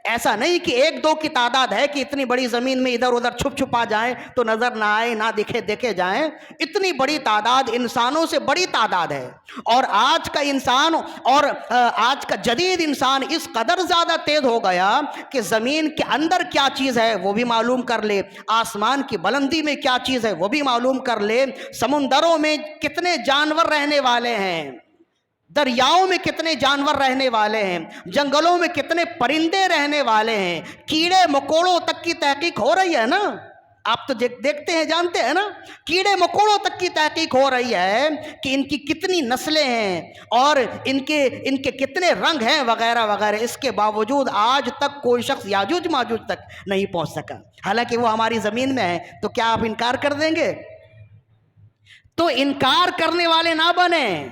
S1: ایسا نہیں کہ 1-2 کی تعداد ہے کہ اتنی بڑی زمین میں ادھر ادھر چھپ چھپا جائیں تو نظر نہ آئے، نہ دیکھے جائیں۔ اتنی بڑی تعداد، انسانوں سے بڑی تعداد ہے۔ اور آج کا انسان اور آج کا جدید انسان اس قدر زیادہ تیز ہو گیا کہ زمین کے اندر کیا چیز ہے وہ بھی معلوم کر لے، آسمان کی بلندی میں کیا چیز ہے وہ بھی معلوم کر لے، سمندروں میں کتنے جانور رہنے والے ہیں، دریاؤں میں کتنے جانور رہنے والے ہیں، جنگلوں میں کتنے پرندے رہنے والے ہیں، کیڑے مکوڑوں تک کی تحقیق ہو رہی ہے نا۔ آپ تو دیکھتے ہیں، جانتے ہیں نا، کیڑے مکوڑوں تک کی تحقیق ہو رہی ہے کہ ان کی کتنی نسلیں ہیں اور ان کے کتنے رنگ ہیں وغیرہ وغیرہ. اس کے باوجود آج تک کوئی شخص یاجوج ماجوج تک نہیں پہنچ سکا، حالانکہ وہ ہماری زمین میں ہے. تو کیا آپ انکار کر دیں گے؟ تو انکار کرنے والے نہ بنیں،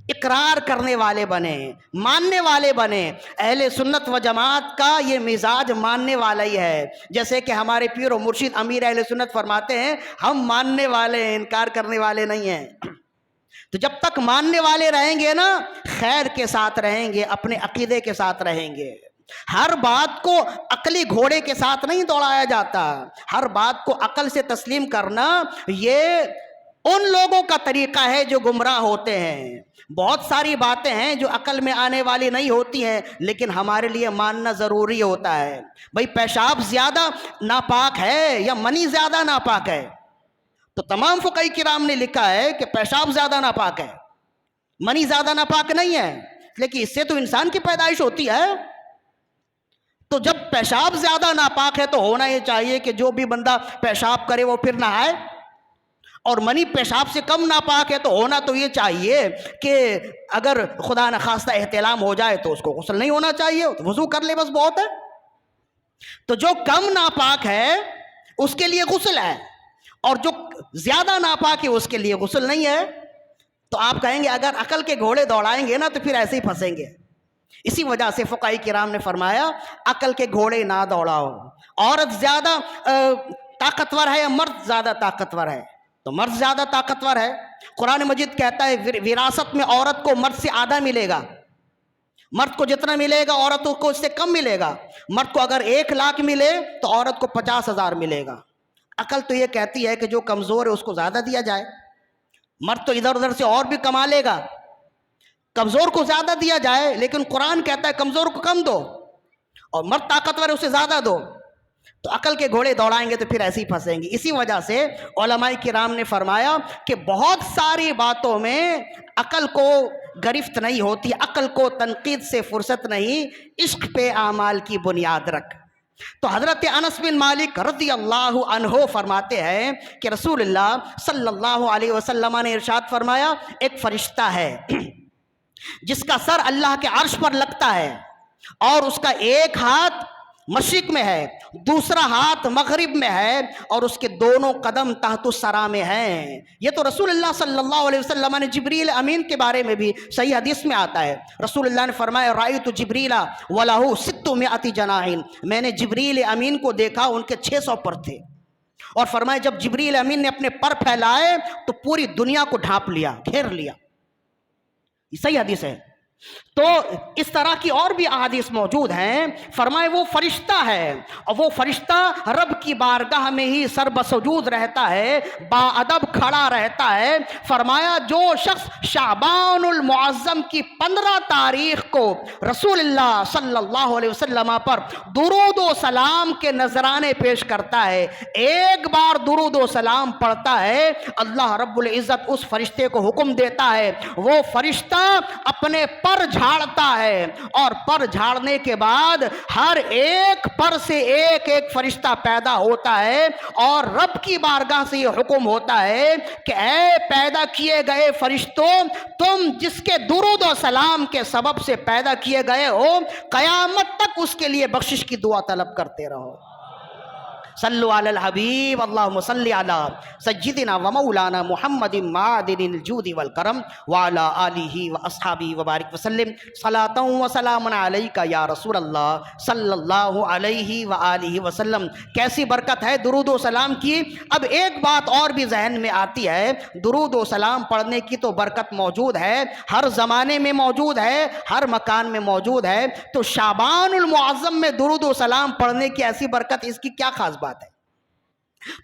S1: اقرار کرنے والے بنے، ماننے والے بنے. اہل سنت و جماعت کا یہ مزاج ماننے والا ہی ہے. جیسے کہ ہمارے پیر و مرشد امیر اہل سنت فرماتے ہیں، ہم ماننے والے ہیں، انکار کرنے والے نہیں ہیں. تو جب تک ماننے والے رہیں گے نا، خیر کے ساتھ رہیں گے، اپنے عقیدے کے ساتھ رہیں گے. ہر بات کو عقلی گھوڑے کے ساتھ نہیں دوڑایا جاتا. ہر بات کو عقل سے تسلیم کرنا یہ ان لوگوں کا طریقہ ہے جو گمراہ ہوتے ہیں. بہت ساری باتیں ہیں جو عقل میں آنے والی نہیں ہوتی ہیں، لیکن ہمارے لیے ماننا ضروری ہوتا ہے. بھئی پیشاب زیادہ ناپاک ہے یا منی زیادہ ناپاک ہے؟ تو تمام فقہاء کرام نے لکھا ہے کہ پیشاب زیادہ ناپاک ہے، منی زیادہ ناپاک نہیں ہے، لیکن اس سے تو انسان کی پیدائش ہوتی ہے. تو جب پیشاب زیادہ ناپاک ہے تو ہونا یہ چاہیے کہ جو بھی بندہ پیشاب کرے وہ پھر نہائے، اور منی پیشاب سے کم ناپاک ہے تو ہونا تو یہ چاہیے کہ اگر خدا نخواستہ احتلام ہو جائے تو اس کو غسل نہیں ہونا چاہیے، وضو کر لے بس بہت ہے. تو جو کم ناپاک ہے اس کے لیے غسل ہے، اور جو زیادہ ناپاک ہے اس کے لیے غسل نہیں ہے. تو آپ کہیں گے اگر عقل کے گھوڑے دوڑائیں گے نا تو پھر ایسے ہی پھنسیں گے. اسی وجہ سے فقہاء کرام نے فرمایا عقل کے گھوڑے نہ دوڑاؤ. عورت زیادہ طاقتور ہے یا مرد زیادہ طاقتور ہے؟ تو مرد زیادہ طاقتور ہے. قرآن مجید کہتا ہے وراثت میں عورت کو مرد سے آدھا ملے گا. مرد کو جتنا ملے گا عورتوں کو اس سے کم ملے گا. مرد کو اگر 1,00,000 ملے تو عورت کو 50,000 ملے گا. عقل تو یہ کہتی ہے کہ جو کمزور ہے اس کو زیادہ دیا جائے. مرد تو ادھر ادھر سے اور بھی کما لے گا، کمزور کو زیادہ دیا جائے، لیکن قرآن کہتا ہے کمزور کو کم دو اور مرد طاقتور ہے اسے زیادہ دو. تو عقل کے گھوڑے دوڑائیں گے تو پھر ایسے ہی پھنسیں گے. اسی وجہ سے علماء کرام نے فرمایا کہ بہت ساری باتوں میں عقل کو گرفت نہیں ہوتی، عقل کو تنقید سے فرصت نہیں، عشق پہ اعمال کی بنیاد رکھ. تو حضرت انس بن مالک رضی اللہ عنہ فرماتے ہیں کہ رسول اللہ صلی اللہ علیہ وسلم نے ارشاد فرمایا ایک فرشتہ ہے جس کا سر اللہ کے عرش پر لگتا ہے، اور اس کا ایک ہاتھ مشرق میں ہے، دوسرا ہاتھ مغرب میں ہے، اور اس کے دونوں قدم تحت الثری میں ہیں. یہ تو رسول اللہ صلی اللہ علیہ وسلم نے جبریل امین کے بارے میں بھی صحیح حدیث میں آتا ہے. رسول اللہ نے فرمایا رأیت جبریل وَلَهُ 600 جناح، میں نے جبریل امین کو دیکھا، ان کے 600 پر تھے. اور فرمایا جب جبریل امین نے اپنے پر پھیلائے تو پوری دنیا کو ڈھانپ لیا، گھیر لیا. یہ صحیح حدیث ہے. تو اس طرح کی اور بھی احادیث موجود ہیں. فرمائے وہ فرشتہ ہے، اور وہ فرشتہ رب کی بارگاہ میں ہی سر بسجود رہتا ہے، با ادب کھڑا رہتا ہے. فرمایا جو شخص شعبان المعظم کی 15 تاریخ کو رسول اللہ صلی اللہ علیہ وسلم پر درود و سلام کے نذرانے پیش کرتا ہے، ایک بار درود و سلام پڑھتا ہے، اللہ رب العزت اس فرشتے کو حکم دیتا ہے، وہ فرشتہ اپنے پر جھاڑتا ہے، اور پر جھاڑنے کے بعد ہر ایک پر سے ایک ایک فرشتہ پیدا ہوتا ہے، اور رب کی بارگاہ سے یہ حکم ہوتا ہے کہ اے پیدا کیے گئے فرشتوں، تم جس کے درود و سلام کے سبب سے پیدا کیے گئے ہو، قیامت تک اس کے لیے بخشش کی دعا طلب کرتے رہو. صلو علی الحبیب اللہم صلی علی سیدنا و مولانا محمد معدن الجود والکرم وعلی آلہ و اصحابہ وبارک وسلم. صلاۃ و سلام علیک یا رسول اللہ صلی اللہ علیہ وآلہ وسلم. کیسی برکت ہے درود و سلام کی. اب ایک بات اور بھی ذہن میں آتی ہے، درود و سلام پڑھنے کی تو برکت موجود ہے، ہر زمانے میں موجود ہے، ہر مکان میں موجود ہے. تو شعبان المعظم میں درود و سلام پڑھنے کی ایسی برکت، اس کی کیا خاص بات ہے؟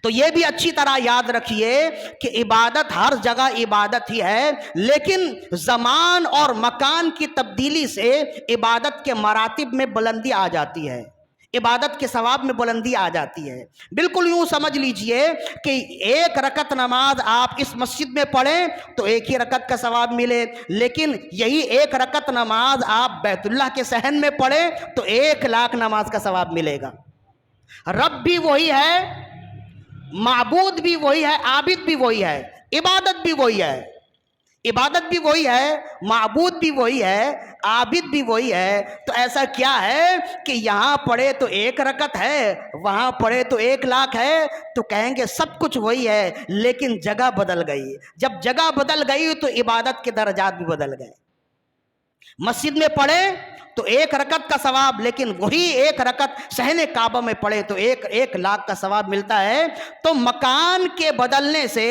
S1: تو یہ بھی اچھی طرح یاد رکھیے کہ عبادت ہر جگہ عبادت ہی ہے، لیکن زمان اور مکان کی تبدیلی سے عبادت کے مراتب میں بلندی آ جاتی ہے، عبادت کے ثواب میں بلندی آ جاتی ہے. بالکل یوں سمجھ لیجئے کہ ایک رکعت نماز آپ اس مسجد میں پڑھیں تو ایک ہی رکعت کا ثواب ملے، لیکن یہی ایک رکعت نماز آپ بیت اللہ کے صحن میں پڑھیں تو 1,00,000 نماز کا ثواب ملے گا. رب بھی وہی ہے معبود بھی وہی ہے، عابد بھی وہی ہے، عبادت بھی وہی ہے، عبادت بھی وہی ہے، معبود بھی وہی ہے، عابد بھی وہی ہے۔ تو ایسا کیا ہے کہ یہاں پڑھے تو 1 رکعت ہے، وہاں پڑھے تو 1,00,000 ہے؟ تو کہیں گے سب کچھ وہی ہے، لیکن جگہ بدل گئی۔ جب جگہ بدل گئی تو عبادت کے درجات بھی بدل گئے۔ مسجد میں پڑھے تو 1 رکعت کا ثواب، لیکن وہی 1 رکعت صحن کعبہ میں پڑھے تو 1,00,000 کا ثواب ملتا ہے۔ تو مکان کے بدلنے سے،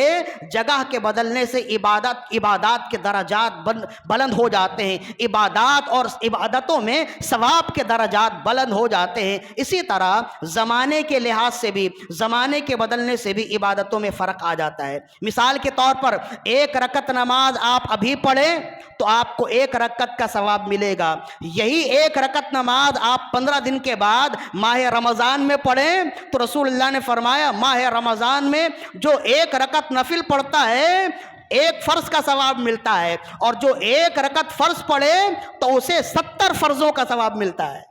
S1: جگہ کے بدلنے سے عبادات کے درجات بلند ہو جاتے ہیں، عبادات اور عبادتوں میں ثواب کے درجات بلند ہو جاتے ہیں۔ اسی طرح زمانے کے لحاظ سے بھی، زمانے کے بدلنے سے بھی عبادتوں میں فرق آ جاتا ہے۔ مثال کے طور پر 1 رکعت نماز آپ ابھی پڑھیں تو آپ کو 1 رکعت کا ثواب ملے گا۔ یہی 1 رکعت نماز آپ 15 دن کے بعد ماہ رمضان میں پڑھیں تو رسول اللہ نے فرمایا ماہ رمضان میں جو 1 رکعت نفل پڑھتا ہے 1 فرض کا ثواب ملتا ہے، اور جو 1 رکعت فرض پڑھے تو اسے 70 فرضوں کا ثواب ملتا ہے۔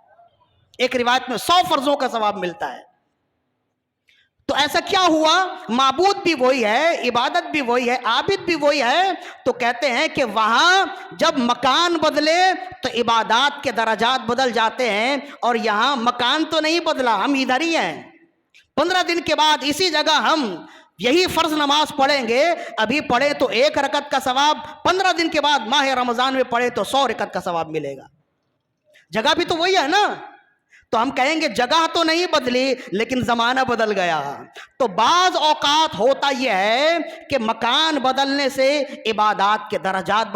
S1: ایک روایت میں 100 فرضوں کا ثواب ملتا ہے۔ تو ایسا کیا ہوا؟ معبود بھی وہی ہے، عبادت بھی وہی ہے، عابد بھی وہی ہے۔ تو کہتے ہیں کہ وہاں جب مکان بدلے تو عبادات کے درجات بدل جاتے ہیں، اور یہاں مکان تو نہیں بدلا، ہم ادھر ہی ہیں۔ 15 دن کے بعد اسی جگہ ہم یہی فرض نماز پڑھیں گے، ابھی پڑھے تو 1 رکعت کا ثواب، 15 دن کے بعد ماہ رمضان میں پڑھے تو 100 رکعت کا ثواب ملے گا۔ جگہ بھی تو وہی ہے نا۔ تو ہم کہیں گے جگہ تو نہیں بدلی لیکن زمانہ بدل گیا۔ تو بعض اوقات ہوتا یہ ہے کہ مکان بدلنے سے عبادات کے درجات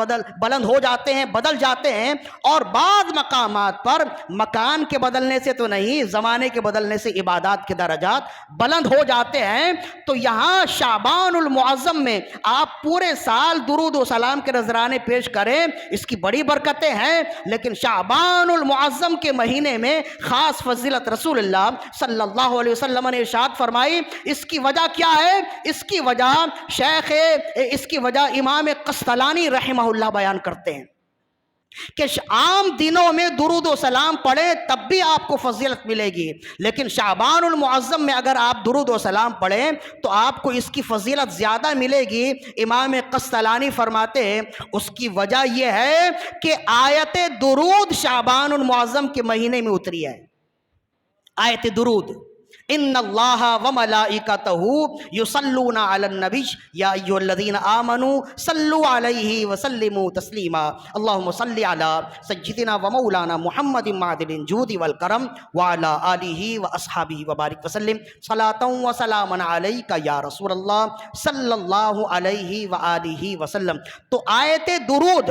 S1: بلند ہو جاتے ہیں، بدل جاتے ہیں، اور بعض مقامات پر مکان کے بدلنے سے تو نہیں، زمانے کے بدلنے سے عبادات کے درجات بلند ہو جاتے ہیں۔ تو یہاں شعبان المعظم میں آپ پورے سال درود و سلام کے نذرانے پیش کریں، اس کی بڑی برکتیں ہیں، لیکن شعبان المعظم کے مہینے میں خاص فضیلت رسول اللہ صلی اللہ علیہ وسلم نے ارشاد فرمائی۔ اس کی وجہ کیا ہے؟ اس کی وجہ امام قسطلانی رحمہ اللہ بیان کرتے ہیں کہ عام دنوں میں درود و سلام پڑھیں تب بھی آپ کو فضیلت ملے گی، لیکن شعبان المعظم میں اگر آپ درود و سلام پڑھیں تو آپ کو اس کی فضیلت زیادہ ملے گی۔ امام قسطلانی فرماتے ہیں اس کی وجہ یہ ہے کہ آیت درود شعبان المعظم کے مہینے میں اتری ہے۔ آیت درود، ان اللہ وملائکتہ یصلون علی النبی یا ایھا الذین آمنوا صلوا علیہ وسلموا تسلیما اللہم صل علی سیدنا ومولانا محمد معدن الجود والکرم وعلی آلہ واصحابہ وبارک وسلم صلاۃ وسلاما علیک یا رسول اللہ صلی اللہ علیہ وآلہ وسلم۔ تو آیت درود،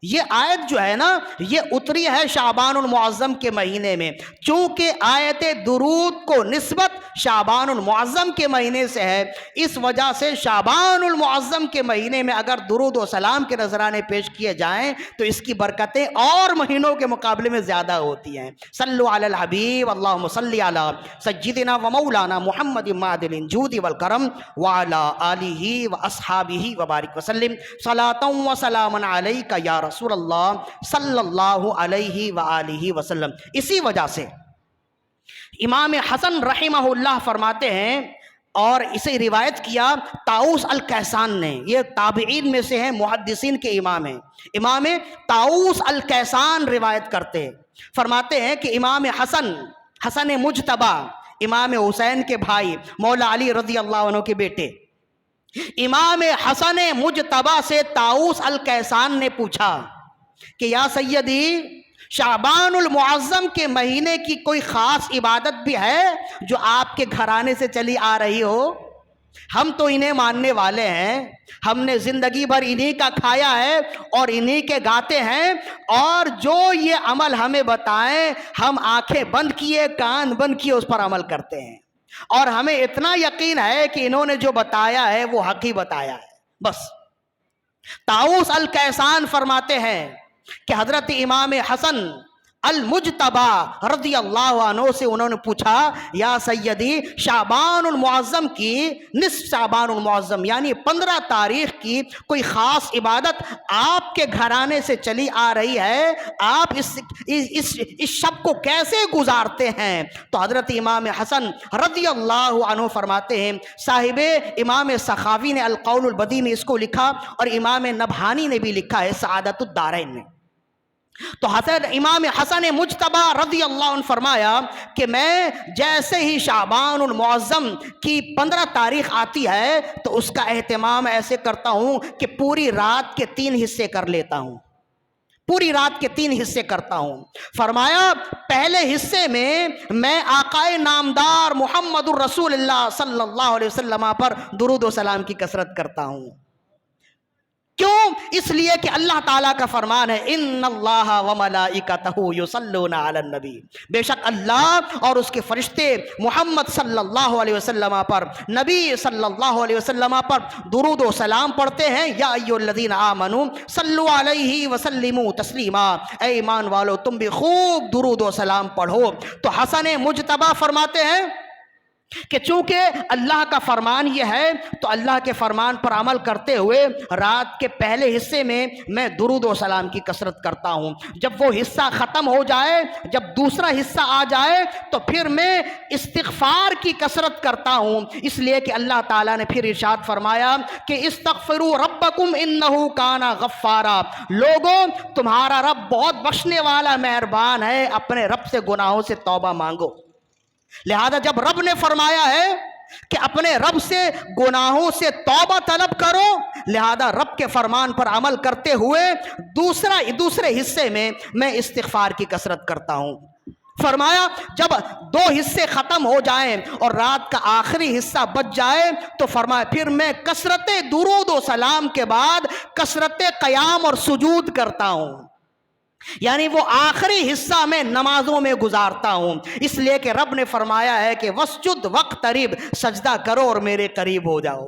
S1: یہ آیت جو ہے نا یہ اتری ہے شعبان المعظم کے مہینے میں۔ چونکہ آیت درود کو نسبت شعبان المعظم کے مہینے سے ہے، اس وجہ سے شعبان المعظم کے مہینے میں اگر درود و سلام کے نذرانے پیش کیے جائیں تو اس کی برکتیں اور مہینوں کے مقابلے میں زیادہ ہوتی ہیں۔ صلو علی الحبیب اللہم صلی علی سیدنا و مولانا محمد معدن الجود والکرم وعلی آلہ واصحابہ وبارک وسلم صلاۃ و سلاما علیک یا رسول اللہ صلی اللہ علیہ وآلہ وسلم۔ اسی وجہ سے امام حسن رحمہ اللہ فرماتے ہیں، اور اسے روایت کیا طاؤس الکیسان نے، یہ تابعین میں سے ہیں، محدثین کے امام ہیں، امام طاؤس الکیسان روایت کرتے ہیں، فرماتے ہیں کہ امام حسن مجتبی، امام حسین کے بھائی، مولا علی رضی اللہ عنہ کے بیٹے، امام حسن مجتبی سے طاؤس الکیسان نے پوچھا کہ یا سیدی، شعبان المعظم کے مہینے کی کوئی خاص عبادت بھی ہے جو آپ کے گھرانے سے چلی آ رہی ہو؟ ہم تو انہیں ماننے والے ہیں، ہم نے زندگی بھر انہی کا کھایا ہے اور انہی کے گاتے ہیں، اور جو یہ عمل ہمیں بتائیں ہم آنکھیں بند کیے کان بند کیے اس پر عمل کرتے ہیں، اور ہمیں اتنا یقین ہے کہ انہوں نے جو بتایا ہے وہ حق ہی بتایا ہے بس۔ طاؤس الکیسان فرماتے ہیں کہ حضرت امام حسن المجتبا رضی اللہ عنہ سے انہوں نے پوچھا یا سیدی شعبان المعظم کی نصف شعبان المعظم یعنی 15 تاریخ کی کوئی خاص عبادت آپ کے گھرانے سے چلی آ رہی ہے، آپ اس شب کو کیسے گزارتے ہیں؟ تو حضرت امام حسن رضی اللہ عنہ فرماتے ہیں، صاحب امام سخاوی نے القول البدیع میں اس کو لکھا اور امام نبہانی نے بھی لکھا ہے سعادت الدارین میں۔ تو حضرت امام حسن مجتبی رضی اللہ عنہ فرمایا کہ میں جیسے ہی شعبان المعظم کی 15 تاریخ آتی ہے تو اس کا اہتمام ایسے کرتا ہوں کہ پوری رات کے 3 حصے کر لیتا ہوں، پوری رات کے 3 حصے کرتا ہوں۔ فرمایا پہلے حصے میں میں آقائے نامدار محمد الرسول اللہ صلی اللہ علیہ وسلم پر درود و سلام کی کثرت کرتا ہوں۔ کیوں؟ اس لیے کہ اللہ تعالیٰ کا فرمان ہے ان اللہ وملائکتہ یصلون علی النبی، بے شک اللہ اور اس کے فرشتے محمد صلی اللہ علیہ وسلم پر، نبی صلی اللہ علیہ وسلم پر درود و سلام پڑھتے ہیں۔ یا ایھا الذین آمنوا صلوا علیہ وسلموا تسلیما، اے ایمان والو تم بھی خوب درود و سلام پڑھو۔ تو حسن مجتبی فرماتے ہیں کہ چونکہ اللہ کا فرمان یہ ہے تو اللہ کے فرمان پر عمل کرتے ہوئے رات کے پہلے حصے میں میں درود و سلام کی کثرت کرتا ہوں۔ جب وہ حصہ ختم ہو جائے، جب دوسرا حصہ آ جائے تو پھر میں استغفار کی کثرت کرتا ہوں، اس لیے کہ اللہ تعالیٰ نے پھر ارشاد فرمایا کہ استغفروا ربکم انہ کان غفارا، لوگوں تمہارا رب بہت بخشنے والا مہربان ہے، اپنے رب سے گناہوں سے توبہ مانگو۔ لہذا جب رب نے فرمایا ہے کہ اپنے رب سے گناہوں سے توبہ طلب کرو، لہذا رب کے فرمان پر عمل کرتے ہوئے دوسرے حصے میں استغفار کی کثرت کرتا ہوں۔ فرمایا جب 2 حصے ختم ہو جائیں اور رات کا آخری حصہ بچ جائے تو فرمایا پھر میں کثرت درود و سلام کے بعد کثرت قیام اور سجود کرتا ہوں، یعنی وہ آخری حصہ میں نمازوں میں گزارتا ہوں، اس لیے کہ رب نے فرمایا ہے کہ وسجد وقترب، سجدہ کرو اور میرے قریب ہو جاؤ۔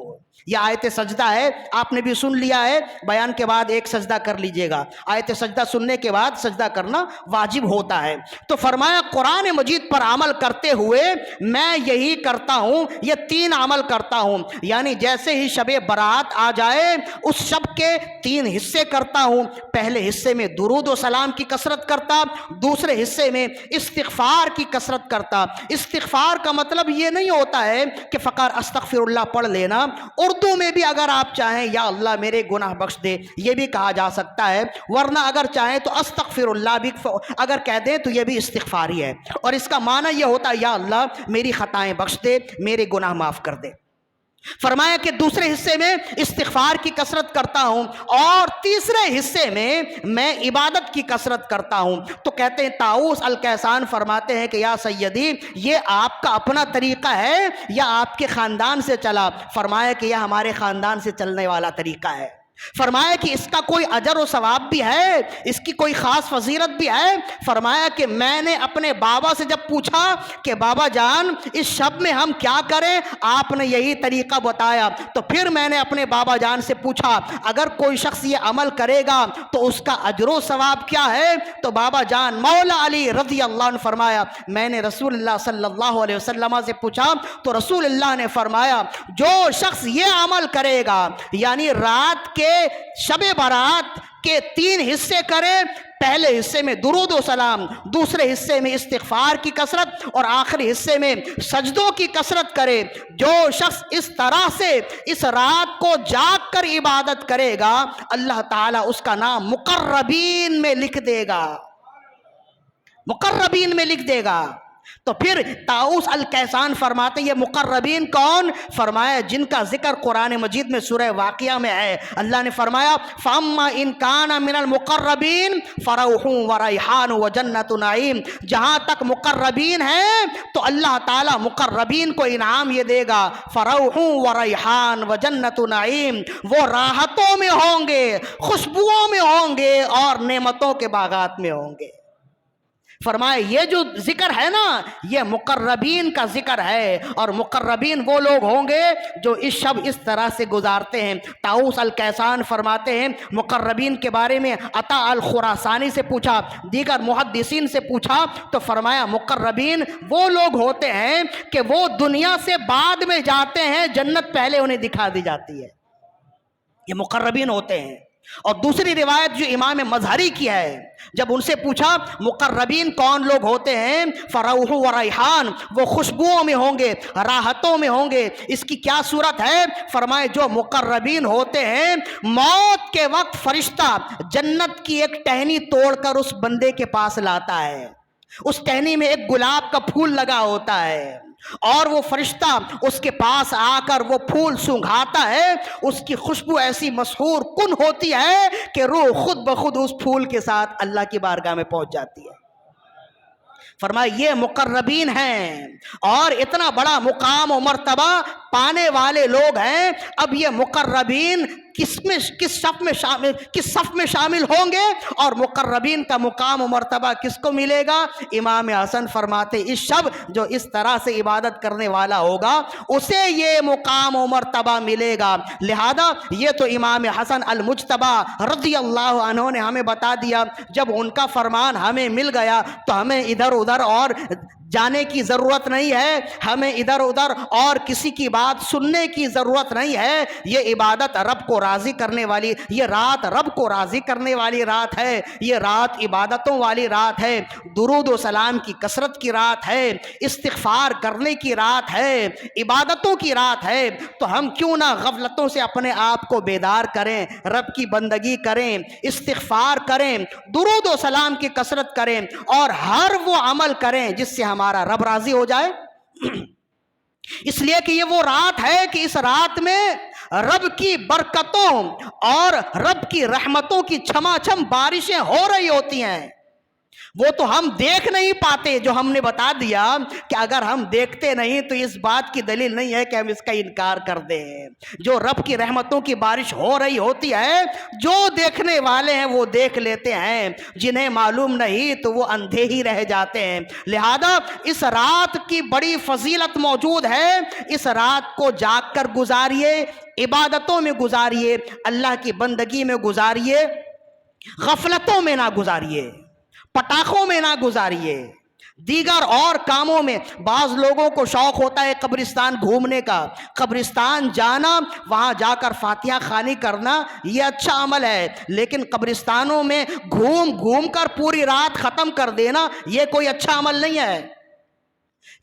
S1: یہ آیت سجدہ ہے، آپ نے بھی سن لیا ہے، بیان کے بعد ایک سجدہ کر لیجئے گا، آیت سجدہ سننے کے بعد سجدہ کرنا واجب ہوتا ہے۔ تو فرمایا قرآن مجید پر عمل کرتے ہوئے میں یہی کرتا ہوں، یہ 3 عمل کرتا ہوں، یعنی جیسے ہی شب برات آ جائے اس شب کے 3 حصے کرتا ہوں۔ پہلے حصے میں درود و سلام کی کثرت کرتا، دوسرے حصے میں استغفار کی کثرت کرتا۔ استغفار کا مطلب یہ نہیں ہوتا ہے کہ فقط استغفر اللہ پڑھ لینا، اردو میں بھی اگر آپ چاہیں یا اللہ میرے گناہ بخش دے یہ بھی کہا جا سکتا ہے، ورنہ اگر چاہیں تو استغفر اللہ بھی اگر کہہ دیں تو یہ بھی استغفار ہی ہے، اور اس کا معنی یہ ہوتا ہے یا اللہ میری خطائیں بخش دے، میرے گناہ معاف کر دے۔ فرمایا کہ دوسرے حصے میں استغفار کی کثرت کرتا ہوں اور تیسرے حصے میں عبادت کی کثرت کرتا ہوں۔ تو کہتے ہیں طاؤس الکیسان فرماتے ہیں کہ یا سیدی یہ آپ کا اپنا طریقہ ہے یا آپ کے خاندان سے چلا؟ فرمایا کہ یہ ہمارے خاندان سے چلنے والا طریقہ ہے۔ فرمایا کہ اس کا کوئی اجر و ثواب بھی ہے، اس کی کوئی خاص فضیلت بھی ہے؟ فرمایا کہ میں نے اپنے بابا سے جب پوچھا کہ بابا جان اس شب میں ہم کیا کریں، آپ نے یہی طریقہ بتایا، تو پھر میں نے اپنے بابا جان سے پوچھا اگر کوئی شخص یہ عمل کرے گا تو اس کا اجر و ثواب کیا ہے؟ تو بابا جان مولا علی رضی اللہ عنہ فرمایا میں نے رسول اللہ صلی اللہ علیہ وسلم سے پوچھا تو رسول اللہ نے فرمایا جو شخص یہ عمل کرے گا، یعنی رات کے شب برات کے 3 حصے کرے، پہلے حصے میں درود و سلام، دوسرے حصے میں استغفار کی کثرت اور آخری حصے میں سجدوں کی کثرت کرے، جو شخص اس طرح سے اس رات کو جاگ کر عبادت کرے گا اللہ تعالیٰ اس کا نام مقربین میں لکھ دے گا، مقربین میں لکھ دے گا۔ تو پھر طاؤس الکیسان فرماتے یہ مقربین کون؟ فرمایا جن کا ذکر قرآن مجید میں سورہ واقعہ میں ہے۔ اللہ نے فرمایا فَأَمَّا إِن كَانَ مِنَ الْمُقَرَّبِينَ فَرَوْحٌ وَرَيْحَانٌ وَجَنَّةُ نَعِيمٍ، جہاں تک مقربین ہیں تو اللہ تعالیٰ مقربین کو انعام یہ دے گا فَرَوْحٌ وَرَيْحَانٌ وَجَنَّةُ نَعِيمٍ، وہ راحتوں میں ہوں گے، خوشبوؤں میں ہوں گے اور نعمتوں کے باغات میں ہوں گے۔ فرمائے یہ جو ذکر ہے نا یہ مقربین کا ذکر ہے، اور مقربین وہ لوگ ہوں گے جو اس شب اس طرح سے گزارتے ہیں۔ طاؤس الکیسان فرماتے ہیں مقربین کے بارے میں، عطا الخراسانی سے پوچھا، دیگر محدثین سے پوچھا تو فرمایا مقربین وہ لوگ ہوتے ہیں کہ وہ دنیا سے بعد میں جاتے ہیں، جنت پہلے انہیں دکھا دی جاتی ہے، یہ مقربین ہوتے ہیں۔ اور دوسری روایت جو امام مظہری کی ہے، جب ان سے پوچھا مقربین کون لوگ ہوتے ہیں، فروح و ریحان، وہ خوشبوؤں میں ہوں گے، راحتوں میں ہوں گے، اس کی کیا صورت ہے؟ فرمائے جو مقربین ہوتے ہیں موت کے وقت فرشتہ جنت کی ایک ٹہنی توڑ کر اس بندے کے پاس لاتا ہے، اس ٹہنی میں ایک گلاب کا پھول لگا ہوتا ہے، اور وہ فرشتہ اس کے پاس آ کر وہ پھول سونگھاتا ہے، اس کی خوشبو ایسی مسحور کن ہوتی ہے کہ روح خود بخود اس پھول کے ساتھ اللہ کی بارگاہ میں پہنچ جاتی ہے۔ فرمایا یہ مقربین ہیں، اور اتنا بڑا مقام و مرتبہ پانے والے لوگ ہیں۔ اب یہ مقربین کس صف میں شامل ہوں گے، اور مقربین کا مقام و مرتبہ کس کو ملے گا؟ امام حسن فرماتے اس شب جو اس طرح سے عبادت کرنے والا ہوگا اسے یہ مقام و مرتبہ ملے گا۔ لہذا یہ تو امام حسن المجتبی رضی اللہ عنہ نے ہمیں بتا دیا، جب ان کا فرمان ہمیں مل گیا تو ہمیں ادھر ادھر اور جانے کی ضرورت نہیں ہے، ہمیں ادھر ادھر اور کسی کی بات سننے کی ضرورت نہیں ہے۔ یہ عبادت رب کو راضی کرنے والی، یہ رات رب کو راضی کرنے والی رات ہے، یہ رات عبادتوں والی رات ہے، درود و سلام کی کثرت کی رات ہے، استغفار کرنے کی رات ہے، عبادتوں کی رات ہے۔ تو ہم کیوں نہ غفلتوں سے اپنے آپ کو بیدار کریں، رب کی بندگی کریں، استغفار کریں، درود و سلام کی کثرت کریں، اور ہر وہ عمل کریں جس سے ہمارا رب راضی ہو جائے۔ اس لیے کہ یہ وہ رات ہے کہ اس رات میں رب کی برکتوں اور رب کی رحمتوں کی چھما چھم بارشیں ہو رہی ہوتی ہیں۔ وہ تو ہم دیکھ نہیں پاتے، جو ہم نے بتا دیا کہ اگر ہم دیکھتے نہیں تو اس بات کی دلیل نہیں ہے کہ ہم اس کا انکار کر دیں۔ جو رب کی رحمتوں کی بارش ہو رہی ہوتی ہے، جو دیکھنے والے ہیں وہ دیکھ لیتے ہیں، جنہیں معلوم نہیں تو وہ اندھے ہی رہ جاتے ہیں۔ لہذا اس رات کی بڑی فضیلت موجود ہے، اس رات کو جاگ کر گزاریے، عبادتوں میں گزاریے، اللہ کی بندگی میں گزاریے، غفلتوں میں نہ گزاریے، پٹاخوں میں نہ گزاریے، دیگر اور کاموں میں۔ بعض لوگوں کو شوق ہوتا ہے قبرستان گھومنے کا، قبرستان جانا، وہاں جا کر فاتحہ خوانی کرنا، یہ اچھا عمل ہے، لیکن قبرستانوں میں گھوم کر پوری رات ختم کر دینا یہ کوئی اچھا عمل نہیں ہے۔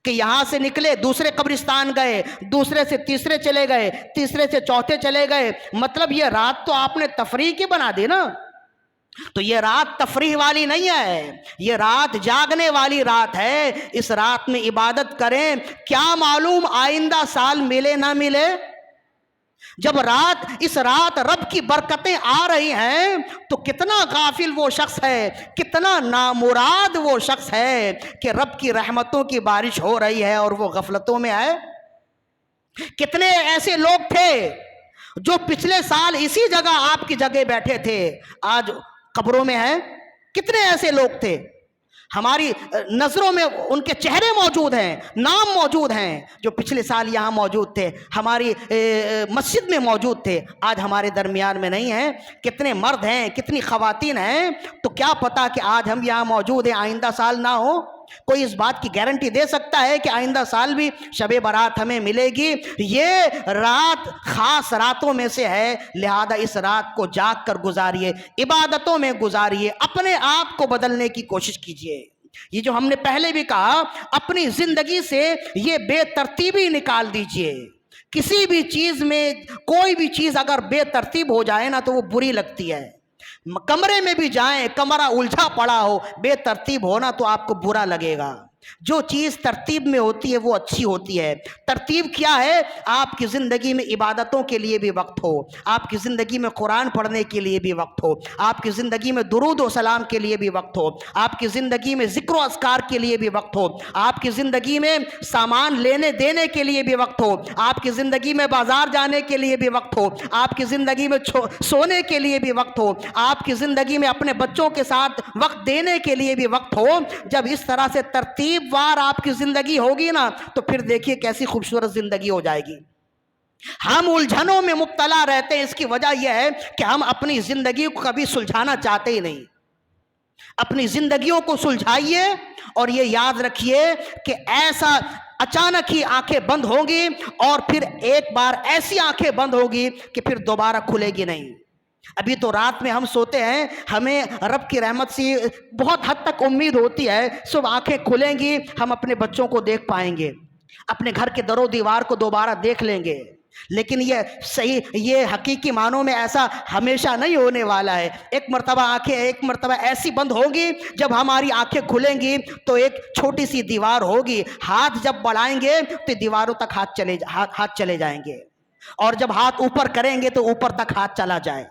S1: کہ یہاں سے نکلے دوسرے قبرستان گئے، دوسرے سے تیسرے چلے گئے، تیسرے سے چوتھے چلے گئے، مطلب یہ رات تو آپ نے تفریح کی بنا دی نا۔ تو یہ رات تفریح والی نہیں ہے، یہ رات جاگنے والی رات ہے۔ اس رات میں عبادت کریں، کیا معلوم آئندہ سال ملے نہ ملے۔ جب اس رات رب کی برکتیں آ رہی ہیں تو کتنا غافل وہ شخص ہے، کتنا نامراد وہ شخص ہے کہ رب کی رحمتوں کی بارش ہو رہی ہے اور وہ غفلتوں میں ہے۔ کتنے ایسے لوگ تھے جو پچھلے سال اسی جگہ آپ کی جگہ بیٹھے تھے، آج قبروں میں ہیں۔ کتنے ایسے لوگ تھے، ہماری نظروں میں ان کے چہرے موجود ہیں، نام موجود ہیں، جو پچھلے سال یہاں موجود تھے، ہماری مسجد میں موجود تھے، آج ہمارے درمیان میں نہیں ہیں۔ کتنے مرد ہیں، کتنی خواتین ہیں، تو کیا پتا کہ آج ہم یہاں موجود ہیں آئندہ سال نہ ہو۔ کوئی اس بات کی گارنٹی دے سکتا ہے کہ آئندہ سال بھی شب برات ہمیں ملے گی؟ یہ رات خاص راتوں میں سے ہے، لہذا اس رات کو جاگ کر گزاریے، عبادتوں میں گزاریے، اپنے آپ کو بدلنے کی کوشش کیجیے۔ یہ جو ہم نے پہلے بھی کہا، اپنی زندگی سے یہ بے ترتیبی نکال دیجیے۔ کسی بھی چیز میں کوئی بھی چیز اگر بے ترتیب ہو جائے نا تو وہ بری لگتی ہے۔ کمرے میں بھی جائیں، کمرہ الجھا پڑا ہو، بے ترتیب ہونا تو آپ کو برا لگے گا۔ جو چیز ترتیب میں ہوتی ہے وہ اچھی ہوتی ہے۔ ترتیب کیا ہے؟ آپ کی زندگی میں عبادتوں کے لیے بھی وقت ہو، آپ کی زندگی میں قرآن پڑھنے کے لیے بھی وقت ہو، آپ کی زندگی میں درود و سلام کے لیے بھی وقت ہو، آپ کی زندگی میں ذکر و اذکار کے لیے بھی وقت ہو، آپ کی زندگی میں سامان لینے دینے کے لیے بھی وقت ہو، آپ کی زندگی میں بازار جانے کے لیے بھی وقت ہو، آپ کی زندگی میں سونے کے لیے بھی وقت ہو، آپ کی زندگی میں اپنے بچوں کے ساتھ وقت دینے کے لیے بھی وقت ہو۔ جب اس طرح سے ترتیب وار آپ کی زندگی ہوگی نا تو پھر دیکھیے کیسی خوبصورت زندگی ہو جائے گی۔ ہم الجھنوں میں مبتلا رہتے ہیں، اس کی وجہ یہ ہے کہ ہم اپنی زندگی کو کبھی سلجھانا چاہتے ہی نہیں۔ اپنی زندگیوں کو سلجھائیے اور یہ یاد رکھیے کہ ایسا اچانک ہی آنکھیں بند ہوں گی اور پھر ایک بار ایسی آنکھیں بند ہوگی کہ پھر دوبارہ کھلے گی نہیں۔ ابھی تو رات میں ہم سوتے ہیں، ہمیں رب کی رحمت سے بہت حد تک امید ہوتی ہے صبح آنکھیں کھلیں گی، ہم اپنے بچوں کو دیکھ پائیں گے، اپنے گھر کے در و دیوار کو دوبارہ دیکھ لیں گے۔ لیکن یہ حقیقی معنوں میں ایسا ہمیشہ نہیں ہونے والا ہے۔ ایک مرتبہ ایسی بند ہوگی، جب ہماری آنکھیں کھلیں گی تو ایک چھوٹی سی دیوار ہوگی، ہاتھ جب بڑھائیں گے تو دیواروں تک ہاتھ چلے جائیں گے، اور جب ہاتھ اوپر کریں گے تو اوپر تک ہاتھ چلا جائے۔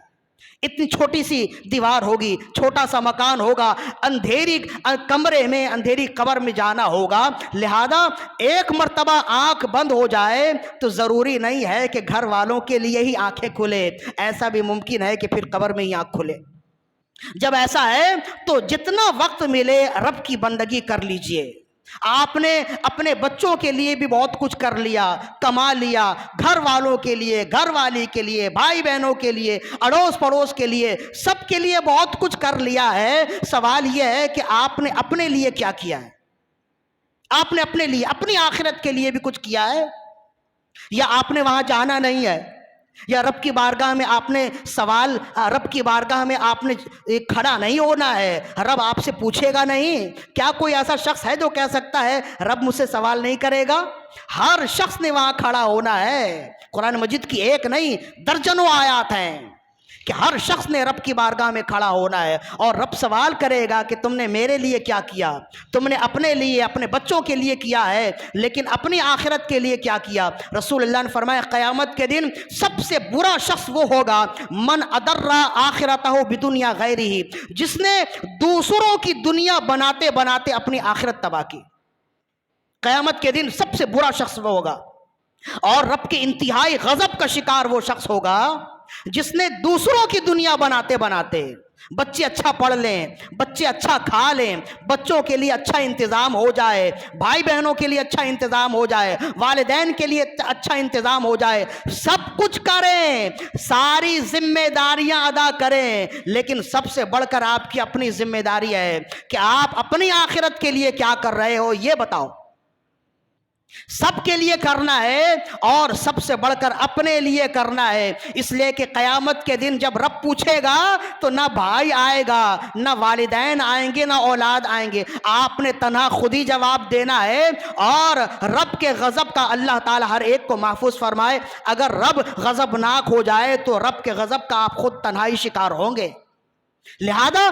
S1: اتنی چھوٹی سی دیوار ہوگی، چھوٹا سا مکان ہوگا، اندھیری کمرے میں، اندھیری قبر میں جانا ہوگا۔ لہذا ایک مرتبہ آنکھ بند ہو جائے تو ضروری نہیں ہے کہ گھر والوں کے لیے ہی آنکھیں کھلے، ایسا بھی ممکن ہے کہ پھر قبر میں ہی آنکھ کھلے۔ جب ایسا ہے تو جتنا وقت ملے رب کی بندگی کر لیجئے۔ آپ نے اپنے بچوں کے لیے بھی بہت کچھ کر لیا، کما لیا، گھر والوں کے لیے، گھر والی کے لیے، بھائی بہنوں کے لیے، اڑوس پڑوس کے لیے، سب کے لیے بہت کچھ کر لیا ہے۔ سوال یہ ہے کہ آپ نے اپنے لیے کیا کیا ہے؟ آپ نے اپنے لیے، اپنی آخرت کے لیے بھی کچھ کیا ہے؟ یا آپ نے وہاں جانا نہیں ہے؟ یا رب کی بارگاہ میں آپ نے رب کی بارگاہ میں آپ نے کھڑا نہیں ہونا ہے؟ رب آپ سے پوچھے گا نہیں؟ کیا کوئی ایسا شخص ہے جو کہہ سکتا ہے رب مجھ سے سوال نہیں کرے گا؟ ہر شخص نے وہاں کھڑا ہونا ہے۔ قرآن مجید کی ایک نہیں درجنوں آیات ہیں کہ ہر شخص نے رب کی بارگاہ میں کھڑا ہونا ہے، اور رب سوال کرے گا کہ تم نے میرے لیے کیا کیا؟ تم نے اپنے لیے، اپنے بچوں کے لیے کیا ہے، لیکن اپنی آخرت کے لیے کیا کیا؟ رسول اللہ نے فرمایا قیامت کے دن سب سے برا شخص وہ ہوگا من اضر آخرتہ بدنیا غیرہ، جس نے دوسروں کی دنیا بناتے بناتے اپنی آخرت تباہ کی۔ قیامت کے دن سب سے برا شخص وہ ہوگا، اور رب کے انتہائی غضب کا شکار وہ شخص ہوگا جس نے دوسروں کی دنیا بناتے بناتے، بچے اچھا پڑھ لیں، بچے اچھا کھا لیں، بچوں کے لیے اچھا انتظام ہو جائے، بھائی بہنوں کے لیے اچھا انتظام ہو جائے، والدین کے لیے اچھا انتظام ہو جائے، سب کچھ کریں، ساری ذمہ داریاں ادا کریں، لیکن سب سے بڑھ کر آپ کی اپنی ذمہ داری ہے کہ آپ اپنی آخرت کے لیے کیا کر رہے ہو، یہ بتاؤ۔ سب کے لیے کرنا ہے اور سب سے بڑھ کر اپنے لیے کرنا ہے، اس لیے کہ قیامت کے دن جب رب پوچھے گا تو نہ بھائی آئے گا، نہ والدین آئیں گے، نہ اولاد آئیں گے، آپ نے تنہا خود ہی جواب دینا ہے۔ اور رب کے غضب کا اللہ تعالی ہر ایک کو محفوظ فرمائے، اگر رب غضبناک ہو جائے تو رب کے غضب کا آپ خود تنہائی شکار ہوں گے۔ لہذا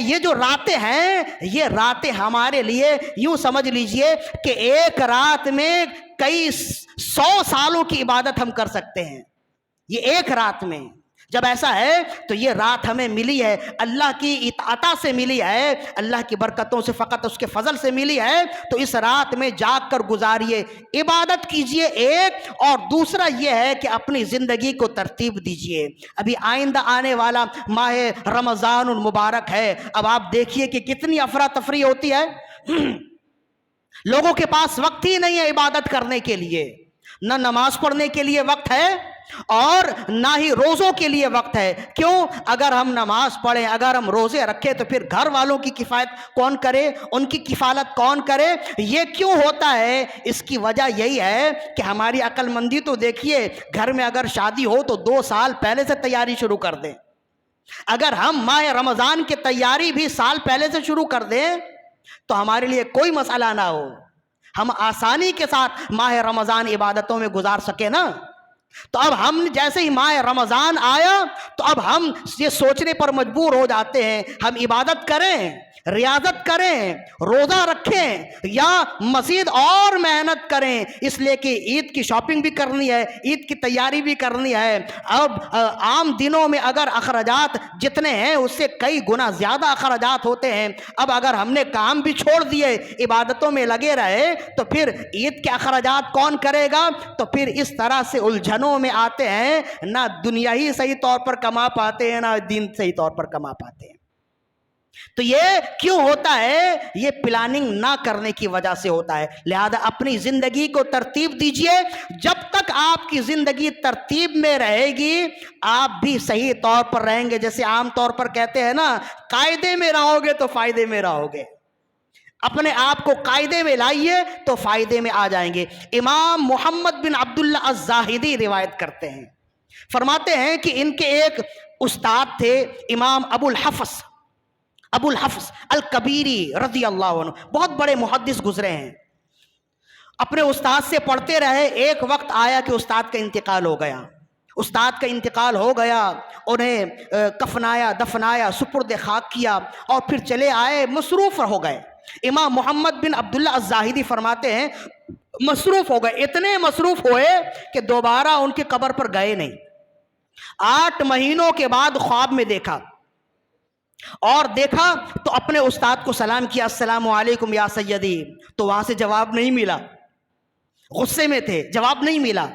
S1: یہ جو راتیں ہیں، یہ راتیں ہمارے لیے یوں سمجھ لیجئے کہ ایک رات میں کئی 100 سالوں کی عبادت ہم کر سکتے ہیں، یہ ایک رات میں۔ جب ایسا ہے تو یہ رات ہمیں ملی ہے، اللہ کی عطا سے ملی ہے، اللہ کی برکتوں سے، فقط اس کے فضل سے ملی ہے، تو اس رات میں جاگ کر گزاریے، عبادت کیجئے ایک، اور دوسرا یہ ہے کہ اپنی زندگی کو ترتیب دیجئے۔ ابھی آئندہ آنے والا ماہ رمضان المبارک ہے، اب آپ دیکھیے کہ کتنی افراتفری ہوتی ہے، لوگوں کے پاس وقت ہی نہیں ہے عبادت کرنے کے لیے، نہ نماز پڑھنے کے لیے وقت ہے اور نہ ہی روزوں کے لیے وقت ہے۔ کیوں؟ اگر ہم نماز پڑھیں، اگر ہم روزے رکھیں تو پھر گھر والوں کی کفایت کون کرے، ان کی کفالت کون کرے؟ یہ کیوں ہوتا ہے؟ اس کی وجہ یہی ہے کہ ہماری عقل مندی تو دیکھیے، گھر میں اگر شادی ہو تو 2 سال پہلے سے تیاری شروع کر دیں، اگر ہم ماہ رمضان کی تیاری بھی سال پہلے سے شروع کر دیں تو ہمارے لیے کوئی مسئلہ نہ ہو، ہم آسانی کے ساتھ ماہ رمضان عبادتوں میں گزار سکیں نا۔ تو اب ہم جیسے ہی ماہ رمضان آیا تو اب ہم یہ سوچنے پر مجبور ہو جاتے ہیں ہم عبادت کریں، ریاضت کریں، روزہ رکھیں یا مزید اور محنت کریں، اس لیے کہ عید کی شاپنگ بھی کرنی ہے، عید کی تیاری بھی کرنی ہے۔ اب عام دنوں میں اگر اخراجات جتنے ہیں اس سے کئی گنا زیادہ اخراجات ہوتے ہیں، اب اگر ہم نے کام بھی چھوڑ دیے، عبادتوں میں لگے رہے، تو پھر عید کے اخراجات کون کرے گا؟ تو پھر اس طرح سے الجھنوں میں آتے ہیں، نہ دنیا ہی صحیح طور پر کما پاتے ہیں، نہ دین صحیح طور پر کما پاتے ہیں۔ تو یہ کیوں ہوتا ہے؟ یہ پلاننگ نہ کرنے کی وجہ سے ہوتا ہے۔ لہذا اپنی زندگی کو ترتیب دیجئے، جب تک آپ کی زندگی ترتیب میں رہے گی آپ بھی صحیح طور پر رہیں گے۔ جیسے عام طور پر کہتے ہیں نا، قاعدے میں رہو گے تو فائدے میں رہو گے، اپنے آپ کو قاعدے میں لائیے تو فائدے میں آ جائیں گے۔ امام محمد بن عبداللہ الزاہدی روایت کرتے ہیں، فرماتے ہیں کہ ان کے ایک استاد تھے امام ابو الحفص الکبیری رضی اللہ عنہ، بہت بڑے محدث گزرے ہیں، اپنے استاد سے پڑھتے رہے۔ ایک وقت آیا کہ استاد کا انتقال ہو گیا، استاد کا انتقال ہو گیا، انہیں کفنایا، دفنایا، سپرد خاک کیا اور پھر چلے آئے، مصروف ہو گئے۔ امام محمد بن عبداللہ الزاہدی فرماتے ہیں مصروف ہو گئے، اتنے مصروف ہوئے کہ دوبارہ ان کی قبر پر گئے نہیں۔ 8 مہینوں کے بعد خواب میں دیکھا تو اپنے استاد کو سلام کیا، السلام علیکم یا سیدی، تو وہاں سے جواب نہیں ملا، غصے میں تھے، جواب نہیں ملا،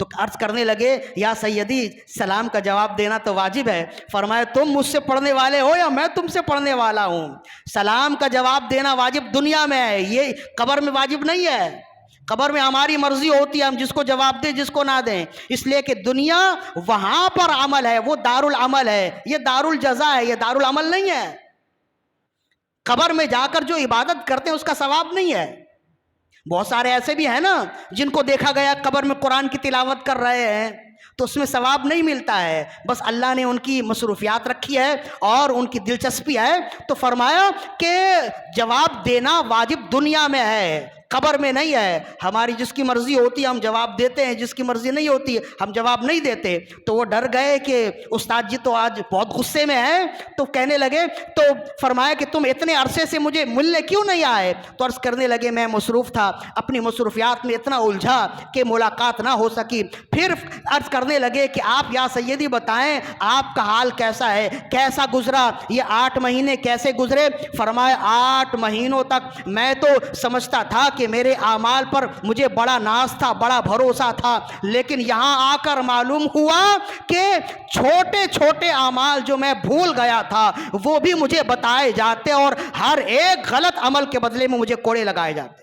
S1: تو عرض کرنے لگے یا سیدی سلام کا جواب دینا تو واجب ہے۔ فرمایا تم مجھ سے پڑھنے والے ہو یا میں تم سے پڑھنے والا ہوں؟ سلام کا جواب دینا واجب دنیا میں ہے، یہ قبر میں واجب نہیں ہے۔ قبر میں ہماری مرضی ہوتی ہے، ہم جس کو جواب دیں جس کو نہ دیں، اس لیے کہ دنیا وہاں پر عمل ہے، وہ دار العمل ہے، یہ دار الجزا ہے، یہ دار العمل نہیں ہے۔ قبر میں جا کر جو عبادت کرتے ہیں اس کا ثواب نہیں ہے۔ بہت سارے ایسے بھی ہیں نا جن کو دیکھا گیا قبر میں قرآن کی تلاوت کر رہے ہیں، تو اس میں ثواب نہیں ملتا ہے، بس اللہ نے ان کی مصروفیات رکھی ہے اور ان کی دلچسپی ہے۔ تو فرمایا کہ جواب دینا واجب دنیا میں ہے، قبر میں نہیں ہے۔ ہماری جس کی مرضی ہوتی ہے ہم جواب دیتے ہیں، جس کی مرضی نہیں ہوتی ہم جواب نہیں دیتے۔ تو وہ ڈر گئے کہ استاد جی تو آج بہت غصے میں ہیں، تو کہنے لگے، تو فرمایا کہ تم اتنے عرصے سے مجھے ملنے کیوں نہیں آئے؟ تو عرض کرنے لگے میں مصروف تھا، اپنی مصروفیات میں اتنا الجھا کہ ملاقات نہ ہو سکی۔ پھر عرض کرنے لگے کہ آپ یا سیدی بتائیں آپ کا حال کیسا ہے، کیسا گزرا، یہ 8 مہینے کیسے گزرے؟ فرمایا 8 مہینوں تک میں تو سمجھتا تھا کہ میرے اعمال پر مجھے بڑا ناز تھا، بڑا بھروسہ تھا، لیکن یہاں آ کر معلوم ہوا کہ چھوٹے چھوٹے اعمال جو میں بھول گیا تھا وہ بھی مجھے بتائے جاتے، اور ہر ایک غلط عمل کے بدلے میں مجھے کوڑے لگائے جاتے،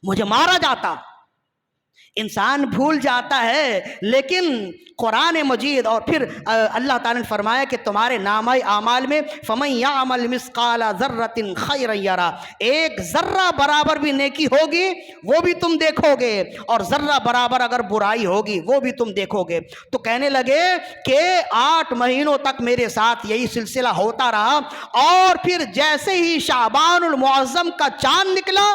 S1: مجھے مارا جاتا۔ انسان بھول جاتا ہے، لیکن قرآن مجید اور پھر اللہ تعالیٰ نے فرمایا کہ تمہارے نامہ اعمال میں فَمَن يَعْمَلْ مِثْقَالَ ذَرَّةٍ خَيْرًا يَرَهُ، ایک ذرہ برابر بھی نیکی ہوگی وہ بھی تم دیکھو گے، اور ذرہ برابر اگر برائی ہوگی وہ بھی تم دیکھو گے۔ تو کہنے لگے کہ 8 مہینوں تک میرے ساتھ یہی سلسلہ ہوتا رہا، اور پھر جیسے ہی شعبان المعظم کا چاند نکلا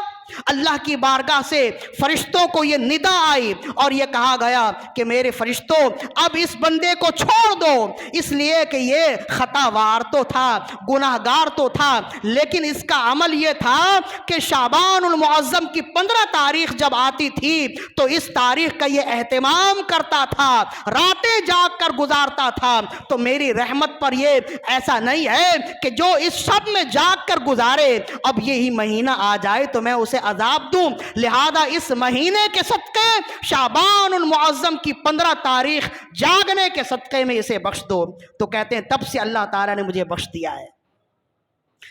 S1: اللہ کی بارگاہ سے فرشتوں کو یہ ندا آئی اور یہ کہا گیا کہ میرے فرشتوں اب اس بندے کو چھوڑ دو، اس لیے کہ یہ خطا وار تو تھا، گناہ گار تو تھا، لیکن اس کا عمل یہ تھا کہ شعبان المعظم کی 15 تاریخ جب آتی تھی تو اس تاریخ کا یہ اہتمام کرتا تھا، راتیں جاگ کر گزارتا تھا۔ تو میری رحمت پر یہ ایسا نہیں ہے کہ جو اس شب میں جاگ کر گزارے اب یہی مہینہ آ جائے تو میں اسے عذاب دوں، لہذا اس مہینے کے صدقے شعبان المعظم کی 15 تاریخ جاگنے کے صدقے میں اسے بخش دو۔ تو کہتے ہیں تب سے اللہ تعالیٰ نے مجھے بخش دیا ہے۔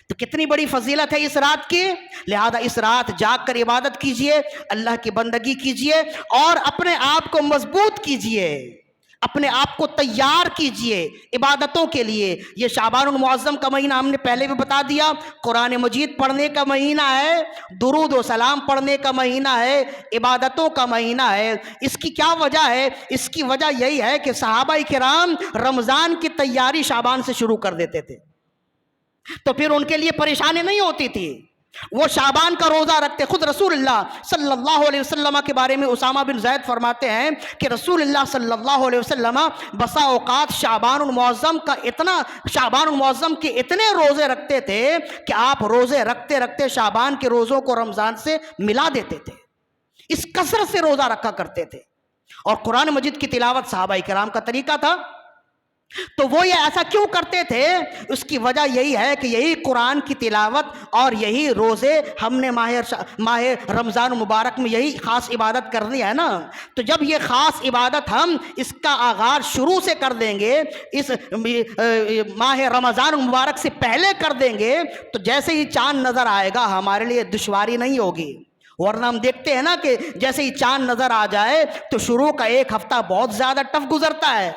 S1: تو کتنی بڑی فضیلت ہے اس رات کی، لہذا اس رات جاگ کر عبادت کیجئے، اللہ کی بندگی کیجئے اور اپنے آپ کو مضبوط کیجئے، اپنے آپ کو تیار کیجئے عبادتوں کے لیے۔ یہ شعبان المعظم کا مہینہ ہم نے پہلے بھی بتا دیا، قرآن مجید پڑھنے کا مہینہ ہے، درود و سلام پڑھنے کا مہینہ ہے، عبادتوں کا مہینہ ہے۔ اس کی کیا وجہ ہے؟ اس کی وجہ یہی ہے کہ صحابہ کرام رمضان کی تیاری شعبان سے شروع کر دیتے تھے، تو پھر ان کے لیے پریشانی نہیں ہوتی تھی۔ وہ شعبان کا روزہ رکھتے. خود رسول اللہ صلی اللہ علیہ وسلم کے بارے میں اسامہ بن زید فرماتے ہیں کہ رسول اللہ صلی اللہ علیہ وسلم بسا اوقات شعبان المعظم کے اتنے روزے رکھتے تھے کہ آپ روزے رکھتے رکھتے شعبان کے روزوں کو رمضان سے ملا دیتے تھے. اس کثرت سے روزہ رکھا کرتے تھے. اور قرآن مجید کی تلاوت صحابہ کرام کا طریقہ تھا. تو وہ یہ ایسا کیوں کرتے تھے؟ اس کی وجہ یہی ہے کہ یہی قرآن کی تلاوت اور یہی روزے ہم نے ماہ رمضان مبارک میں یہی خاص عبادت کرنی ہے نا. تو جب یہ خاص عبادت ہم اس کا آغاز شروع سے کر دیں گے، اس ماہ رمضان مبارک سے پہلے کر دیں گے، تو جیسے ہی چاند نظر آئے گا ہمارے لیے دشواری نہیں ہوگی. ورنہ ہم دیکھتے ہیں نا کہ جیسے ہی چاند نظر آ جائے تو شروع کا ایک ہفتہ بہت زیادہ ٹف گزرتا ہے.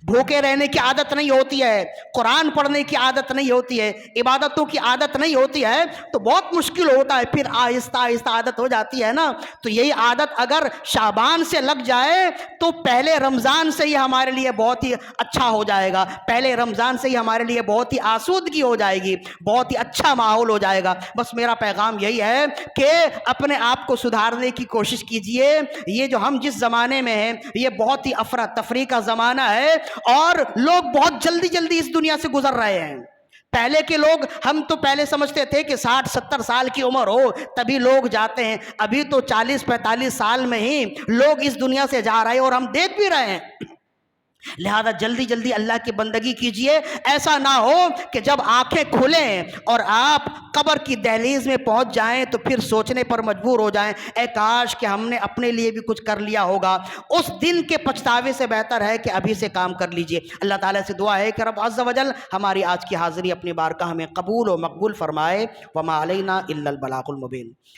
S1: بھوکے رہنے کی عادت نہیں ہوتی ہے، قرآن پڑھنے کی عادت نہیں ہوتی ہے، عبادتوں کی عادت نہیں ہوتی ہے، تو بہت مشکل ہوتا ہے. پھر آہستہ آہستہ عادت ہو جاتی ہے نا. تو یہی عادت اگر شعبان سے لگ جائے تو پہلے رمضان سے ہی ہمارے لیے بہت ہی اچھا ہو جائے گا. پہلے رمضان سے ہی ہمارے لیے بہت ہی آسودگی ہو جائے گی، بہت ہی اچھا ماحول ہو جائے گا. بس میرا پیغام یہی ہے کہ اپنے آپ کو سدھارنے کی کوشش کیجئے. یہ جو ہم جس زمانے میں ہیں یہ بہت ہی افراتفری کا زمانہ ہے، اور لوگ بہت جلدی جلدی اس دنیا سے گزر رہے ہیں. پہلے کے لوگ، ہم تو پہلے سمجھتے تھے کہ 60-70 سال کی عمر ہو تبھی لوگ جاتے ہیں. ابھی تو 40-45 سال میں ہی لوگ اس دنیا سے جا رہے ہیں، اور ہم دیکھ بھی رہے ہیں. لہذا جلدی جلدی اللہ کی بندگی کیجئے. ایسا نہ ہو کہ جب آنکھیں کھلیں اور آپ قبر کی دہلیز میں پہنچ جائیں تو پھر سوچنے پر مجبور ہو جائیں اے کاش کہ ہم نے اپنے لیے بھی کچھ کر لیا ہوگا. اس دن کے پچھتاوے سے بہتر ہے کہ ابھی سے کام کر لیجئے. اللہ تعالیٰ سے دعا ہے کہ رب عز و جل ہماری آج کی حاضری اپنی بارگاہ میں قبول و مقبول فرمائے. وما علینا الا البلاغ المبین.